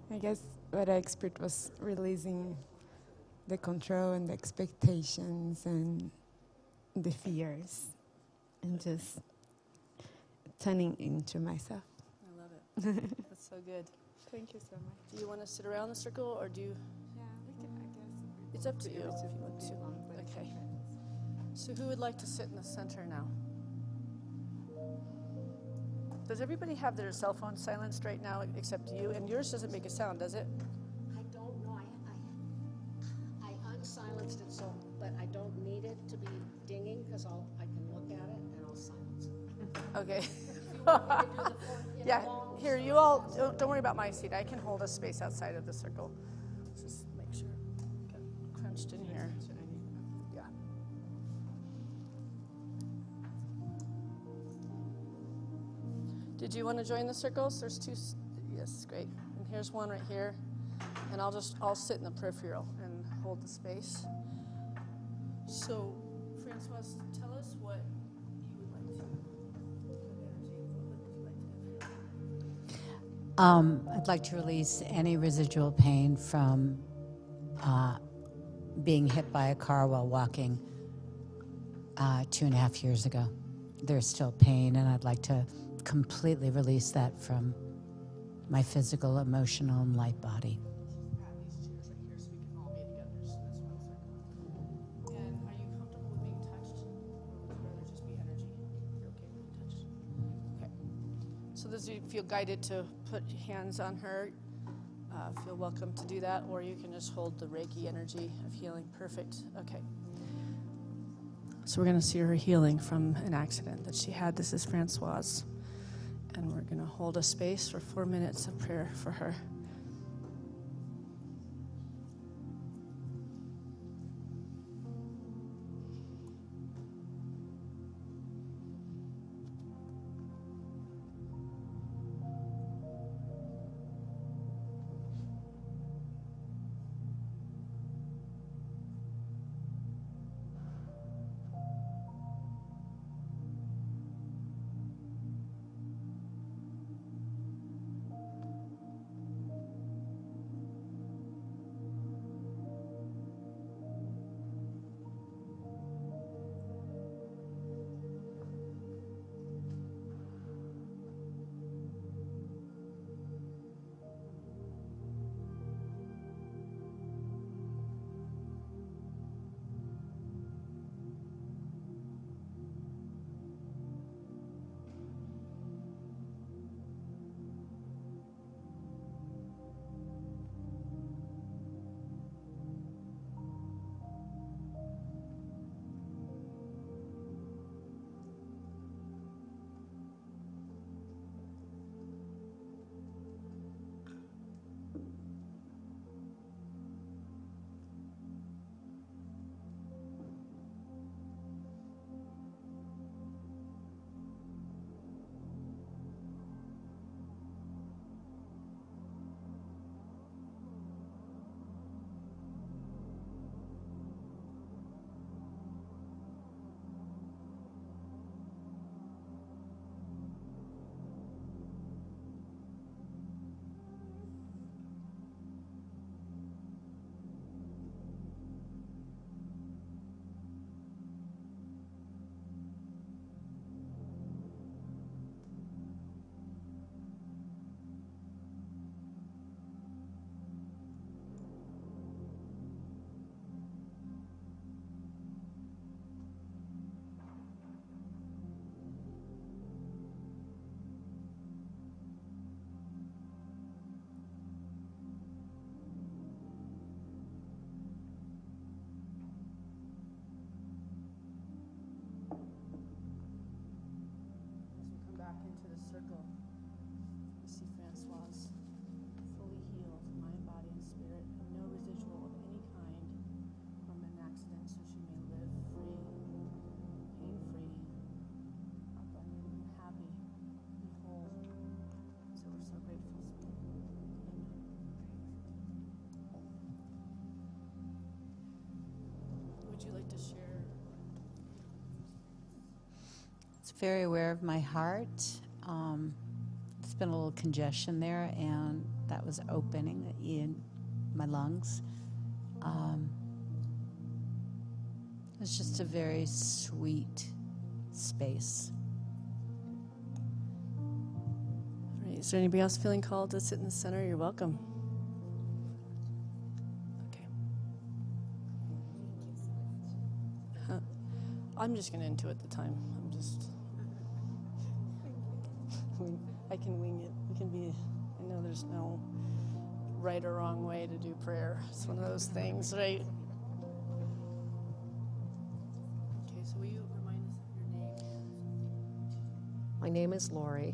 I guess what I experienced was releasing the control and the expectations and the fears and just turning into myself. I love it. That's so good. Thank you so much. Do you want to sit around the circle, or do you? Yeah, we can, I guess. It's up to you if you want to. Okay. So who would like to sit in the center now? Does everybody have their cell phone silenced right now except you? And yours doesn't make a sound, does it? I don't know. I unsilenced it, so, but I don't need it to be dinging because I can look at it and I'll silence it. Okay. If you want me to do the phone, Yeah, here, you all, don't worry about my seat. I can hold a space outside of the circle. Just make sure. Get crunched in here. Yeah. Did you want to join the circles? There's two. Yes, great. And here's one right here. And I'll sit in the peripheral and hold the space. So, Francois, tell us what you would like to put energy. What would you like to do? I'd like to release any residual pain from being hit by a car while walking 2.5 years ago. There's still pain, and I'd like to completely release that from my physical, emotional, and light body. These chairs right here so we can all be together in this one circle. And are you comfortable with being touched? Or would you rather just be energy? You're okay with being touched? Okay. So those of you who feel guided to put hands on her, feel welcome to do that, or you can just hold the Reiki energy of healing. Perfect. Okay. So we're going to see her healing from an accident that she had. This is Francoise. And we're going to hold a space for 4 minutes of prayer for her. Back into the circle. You see Francoise fully healed, mind, body, and spirit, and no residual of any kind from an accident, so she may live free, pain-free, abundant, happy, and whole. So we're so grateful. Amen. Would you like to share? Very aware of my heart. It's been a little congestion there, and that was opening in my lungs. It was just a very sweet space. All right, is there anybody else feeling called to sit in the center? You're welcome. Okay. I'm just going to intuit the time. I can wing it. We can be, I know there's no right or wrong way to do prayer. It's one of those things, right? Okay, so will you remind us of your name? My name is Lori.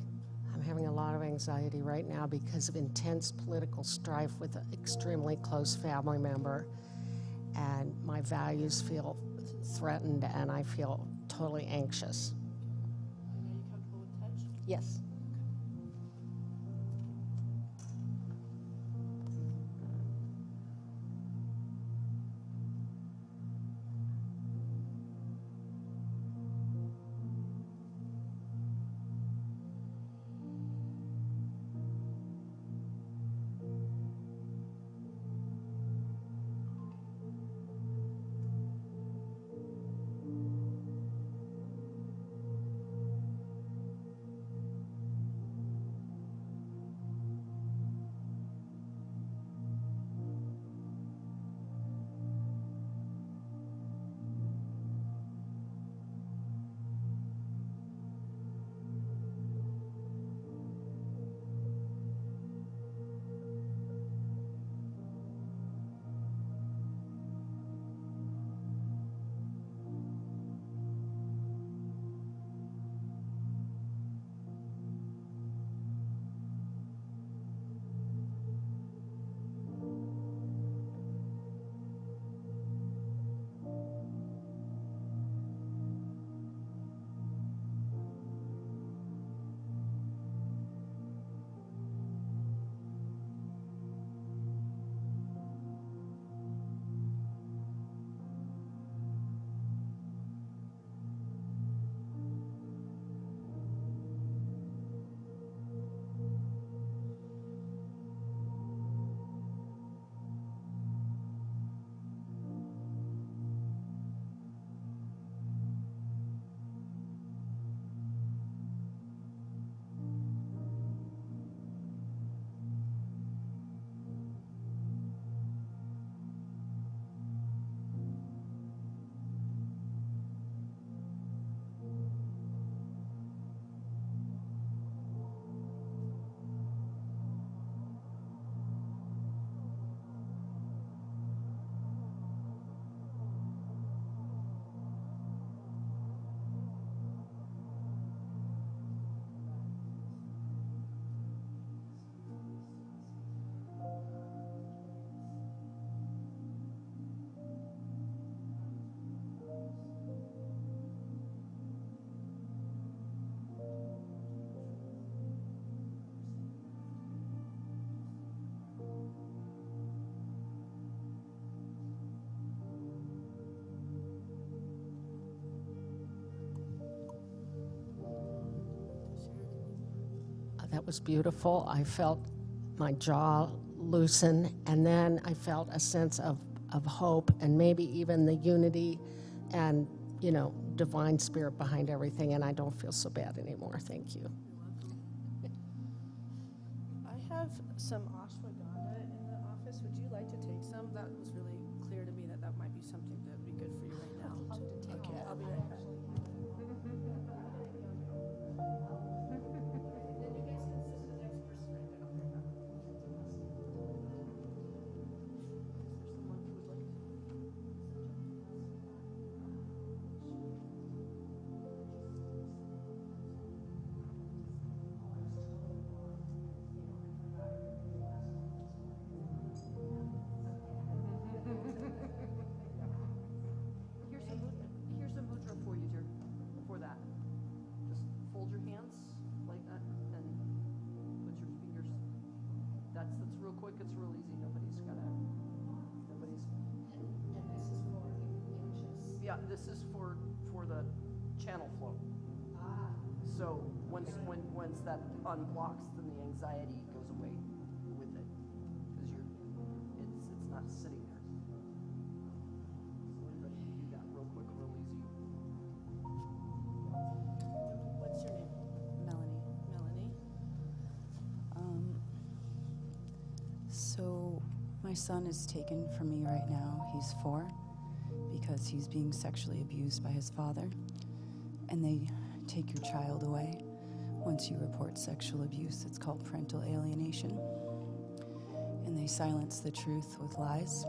I'm having a lot of anxiety right now because of intense political strife with an extremely close family member. And my values feel threatened and I feel totally anxious. And are you comfortable with touch? Yes. That was beautiful. I felt my jaw loosen, and then I felt a sense of hope and maybe even the unity and, divine spirit behind everything, and I don't feel so bad anymore. Thank you. I have some ashwagandha in the office. Would you like to take some? That was really clear to me that might be something that would be good for you right now. Okay, I'll be right back. Here's a mudra for you, dear, for that. Just fold your hands like that and put your fingers. That's real quick. It's real easy. Nobody's. And this is for anxious. Yeah, this is for the channel flow. So once that unblocks, then the anxiety goes away with it. So my son is taken from me right now. He's 4 because he's being sexually abused by his father. And they take your child away once you report sexual abuse. It's called parental alienation. And they silence the truth with lies.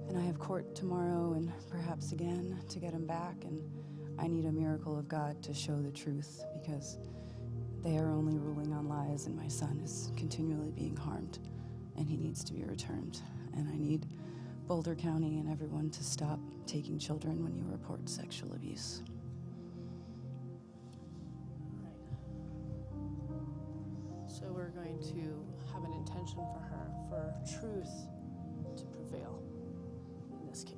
And I have court tomorrow and perhaps again to get him back. And I need a miracle of God to show the truth because they are only ruling on lies and my son is continually being harmed and he needs to be returned. And I need Boulder County and everyone to stop taking children when you report sexual abuse. So we're going to have an intention for her, for truth to prevail in this case.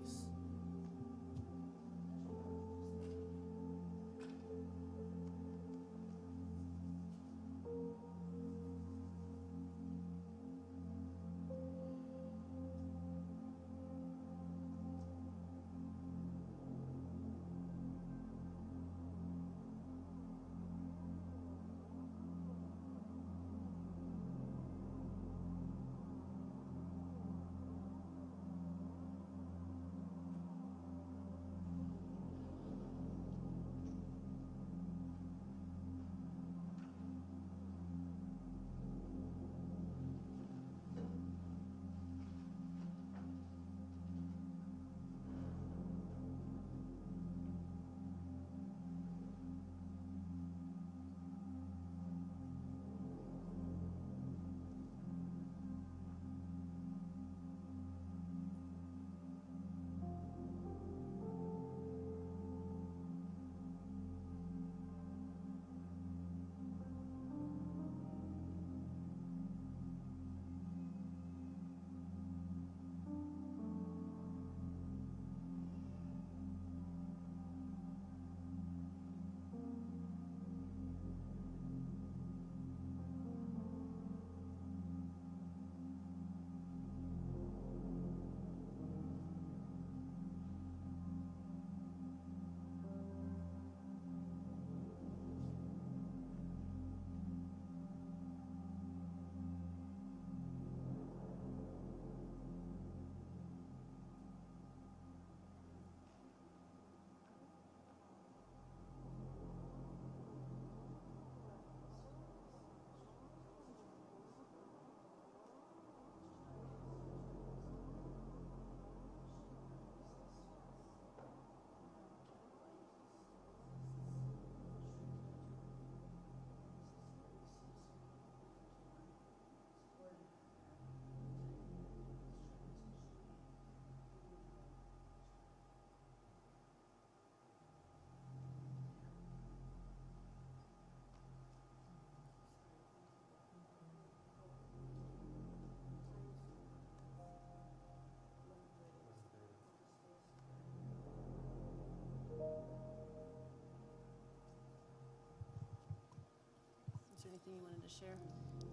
Is there anything you wanted to share?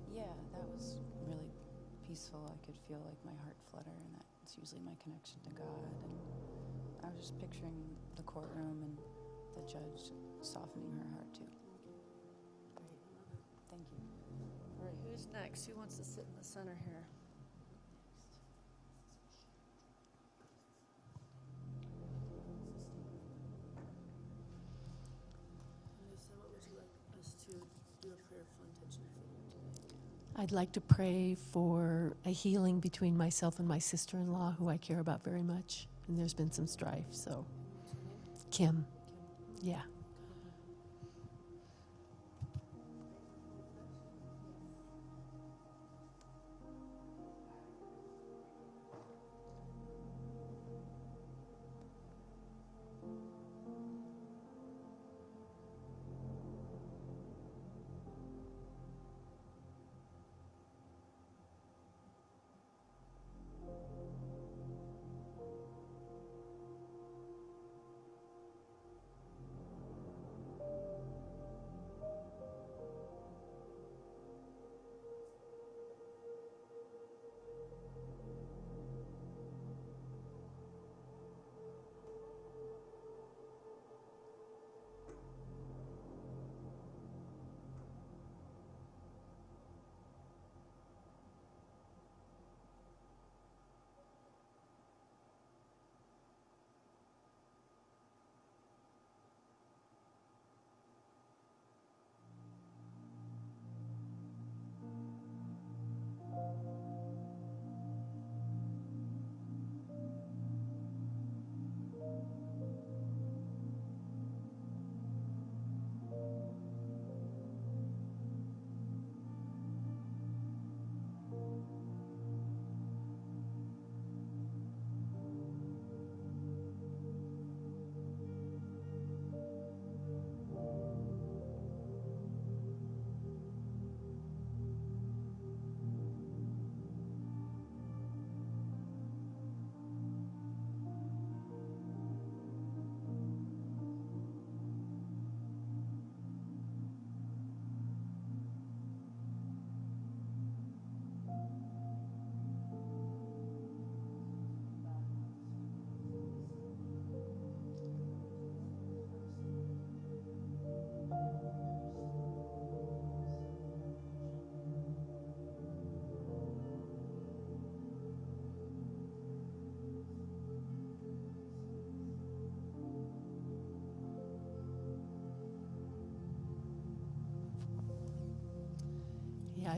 Yeah, that was really peaceful. I could feel like my heart flutter, and that's usually my connection to God. And I was just picturing the courtroom and the judge softening her heart too. Great, I love it. Thank you. All right, who's next? Who wants to sit in the center here? Lisa, what would you like us to do a prayerful intention for you today? I'd like to pray for a healing between myself and my sister-in-law, who I care about very much. And there's been some strife, so. What's her name? Kim. Yeah.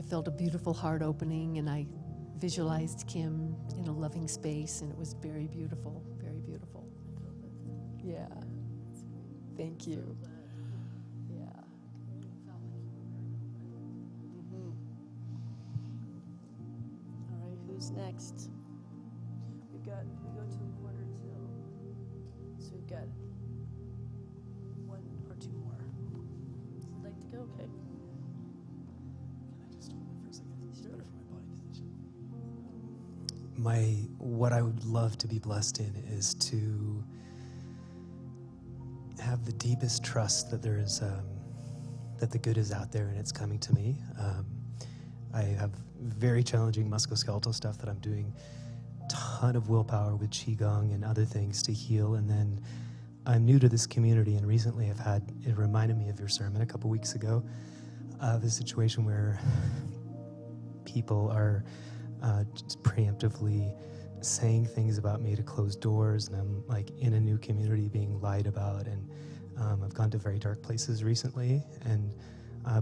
I felt a beautiful heart opening, and I visualized Kim in a loving space, and it was very beautiful, very beautiful. Yeah. Thank you. Yeah. All right, who's next? We go to 1 or 2. So we've got 1 or 2 more. Would like to go? Okay. Can I just hold it for a second? It's better for my body position. What I would love to be blessed in is to have the deepest trust that there is, that the good is out there and it's coming to me. I have very challenging musculoskeletal stuff that I'm doing, ton of willpower with Qigong and other things to heal. And then I'm new to this community, and recently it reminded me of your sermon a couple weeks ago, the situation where people are just preemptively saying things about me to close doors, and I'm like in a new community being lied about, and I've gone to very dark places recently, and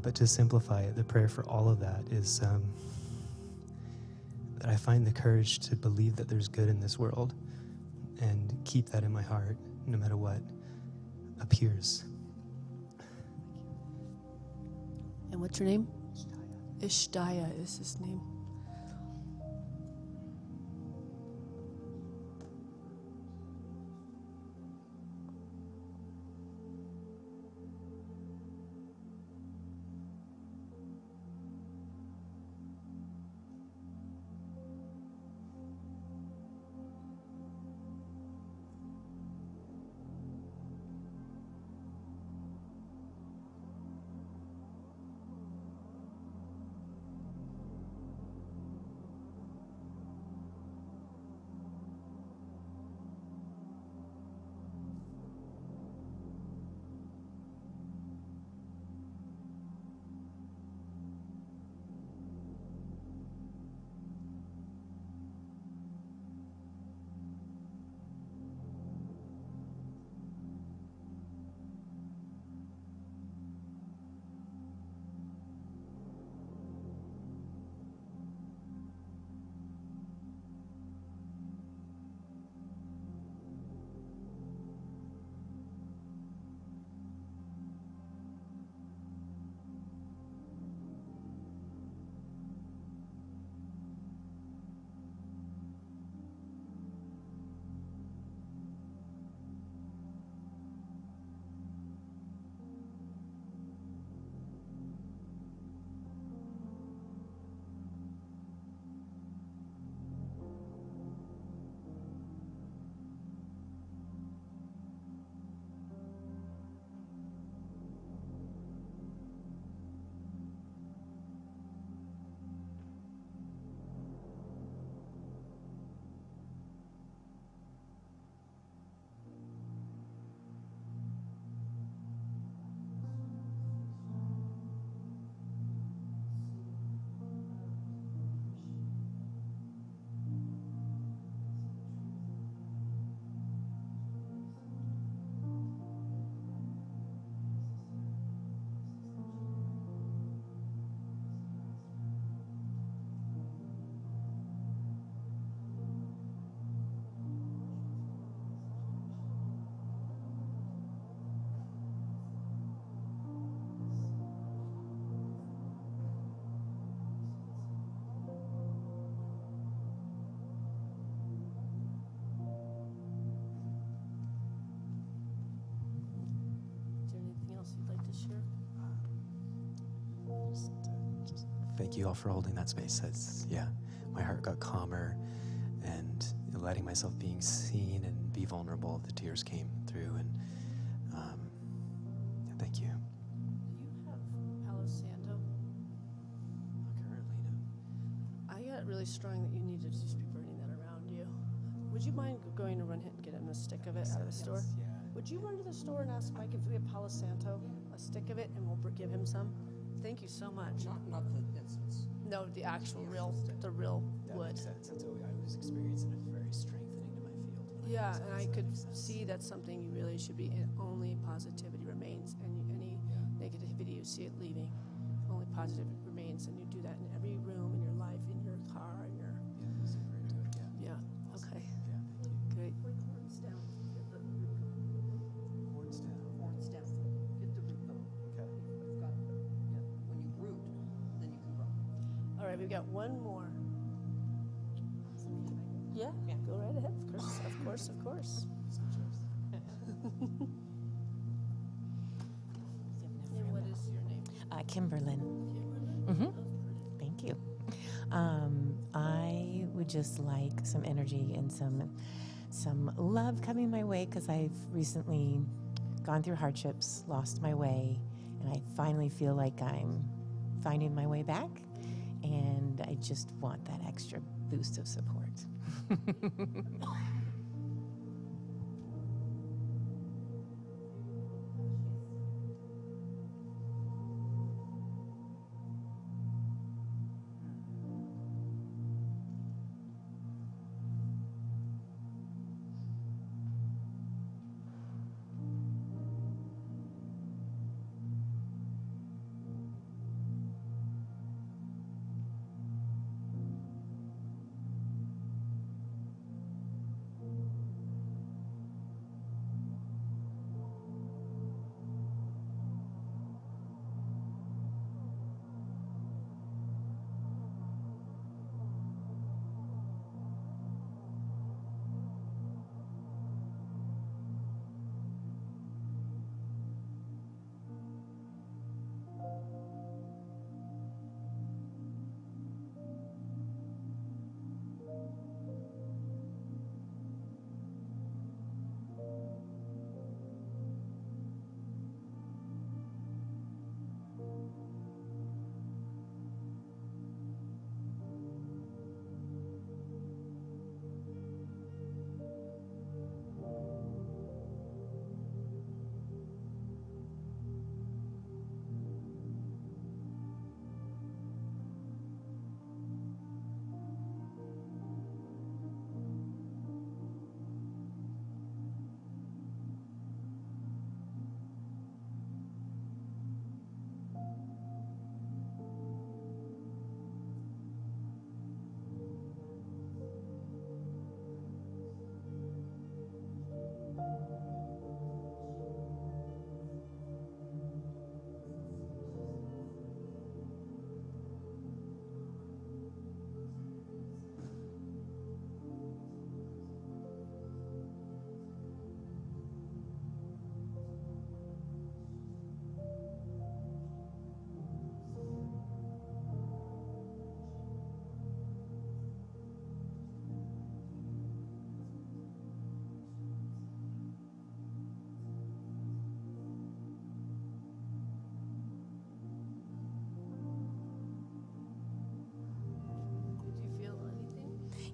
but to simplify it, the prayer for all of that is that I find the courage to believe that there's good in this world and keep that in my heart no matter what appears. And what's your name? Ishtaya is his name. Thank you all for holding that space. My heart got calmer, and letting myself being seen and be vulnerable, the tears came through, and thank you. Do you have Palo Santo? Currently, no. I got really strong that you need to just be burning that around you. Would you mind going to run and get him a stick of it out of the store? Yeah. Would you run to the store and ask Mike if we have Palo Santo, a stick of it, and we'll give him some? Thank you so much. Not the incense. No, the actual real wood. Makes sense. I was experiencing it very strengthening to my field. Yeah, and I could see that's something you really should be in. Only positivity remains, and any negativity you see it leaving. only positive remains, and you do that in every room in your life, in your car, in your. Yeah. Okay. Great. Horns down, get the root going. Horns down. Horns down, get the root going. Okay. You've got, yeah, when you root, then you can grow. All right, we've got one more. Yeah, go right ahead. Of course, of course. And what is your name? Kimberlyn. Thank you. I would just like some energy and some love coming my way, because I've recently gone through hardships, lost my way, and I finally feel like I'm finding my way back, and I just want that extra boost of support.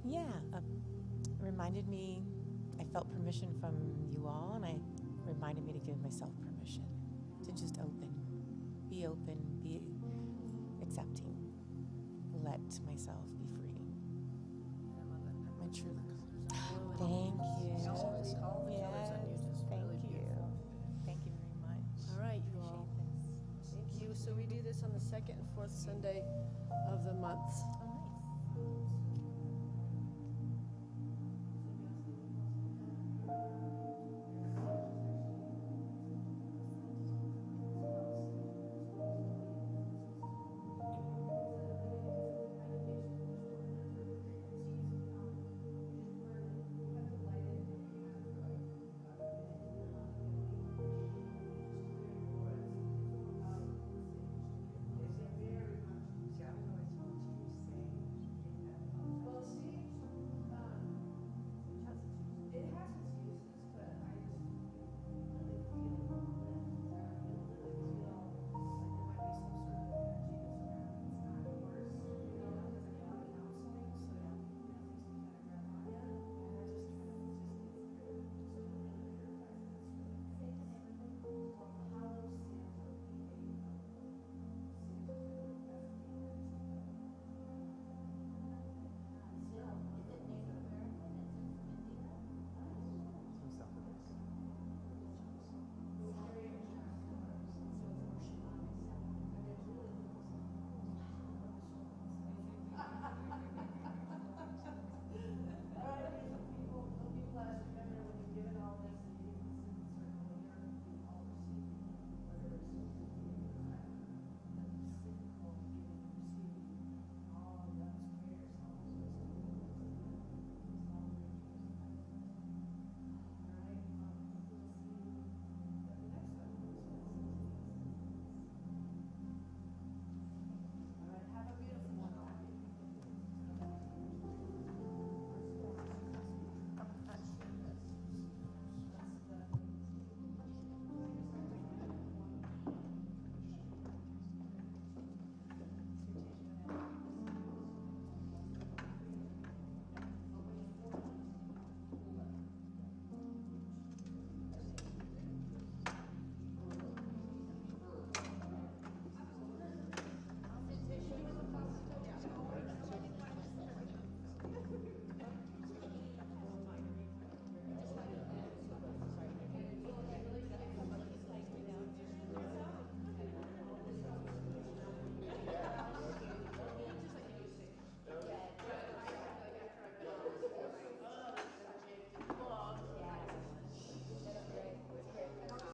Yeah, reminded me, I felt permission from you all, and I reminded me to give myself permission to just be accepting, let myself be free. My true. Thank you. Yes, thank you. Thank you very much. All right, you all. Thank you. So we do this on the second and fourth Sunday of the month.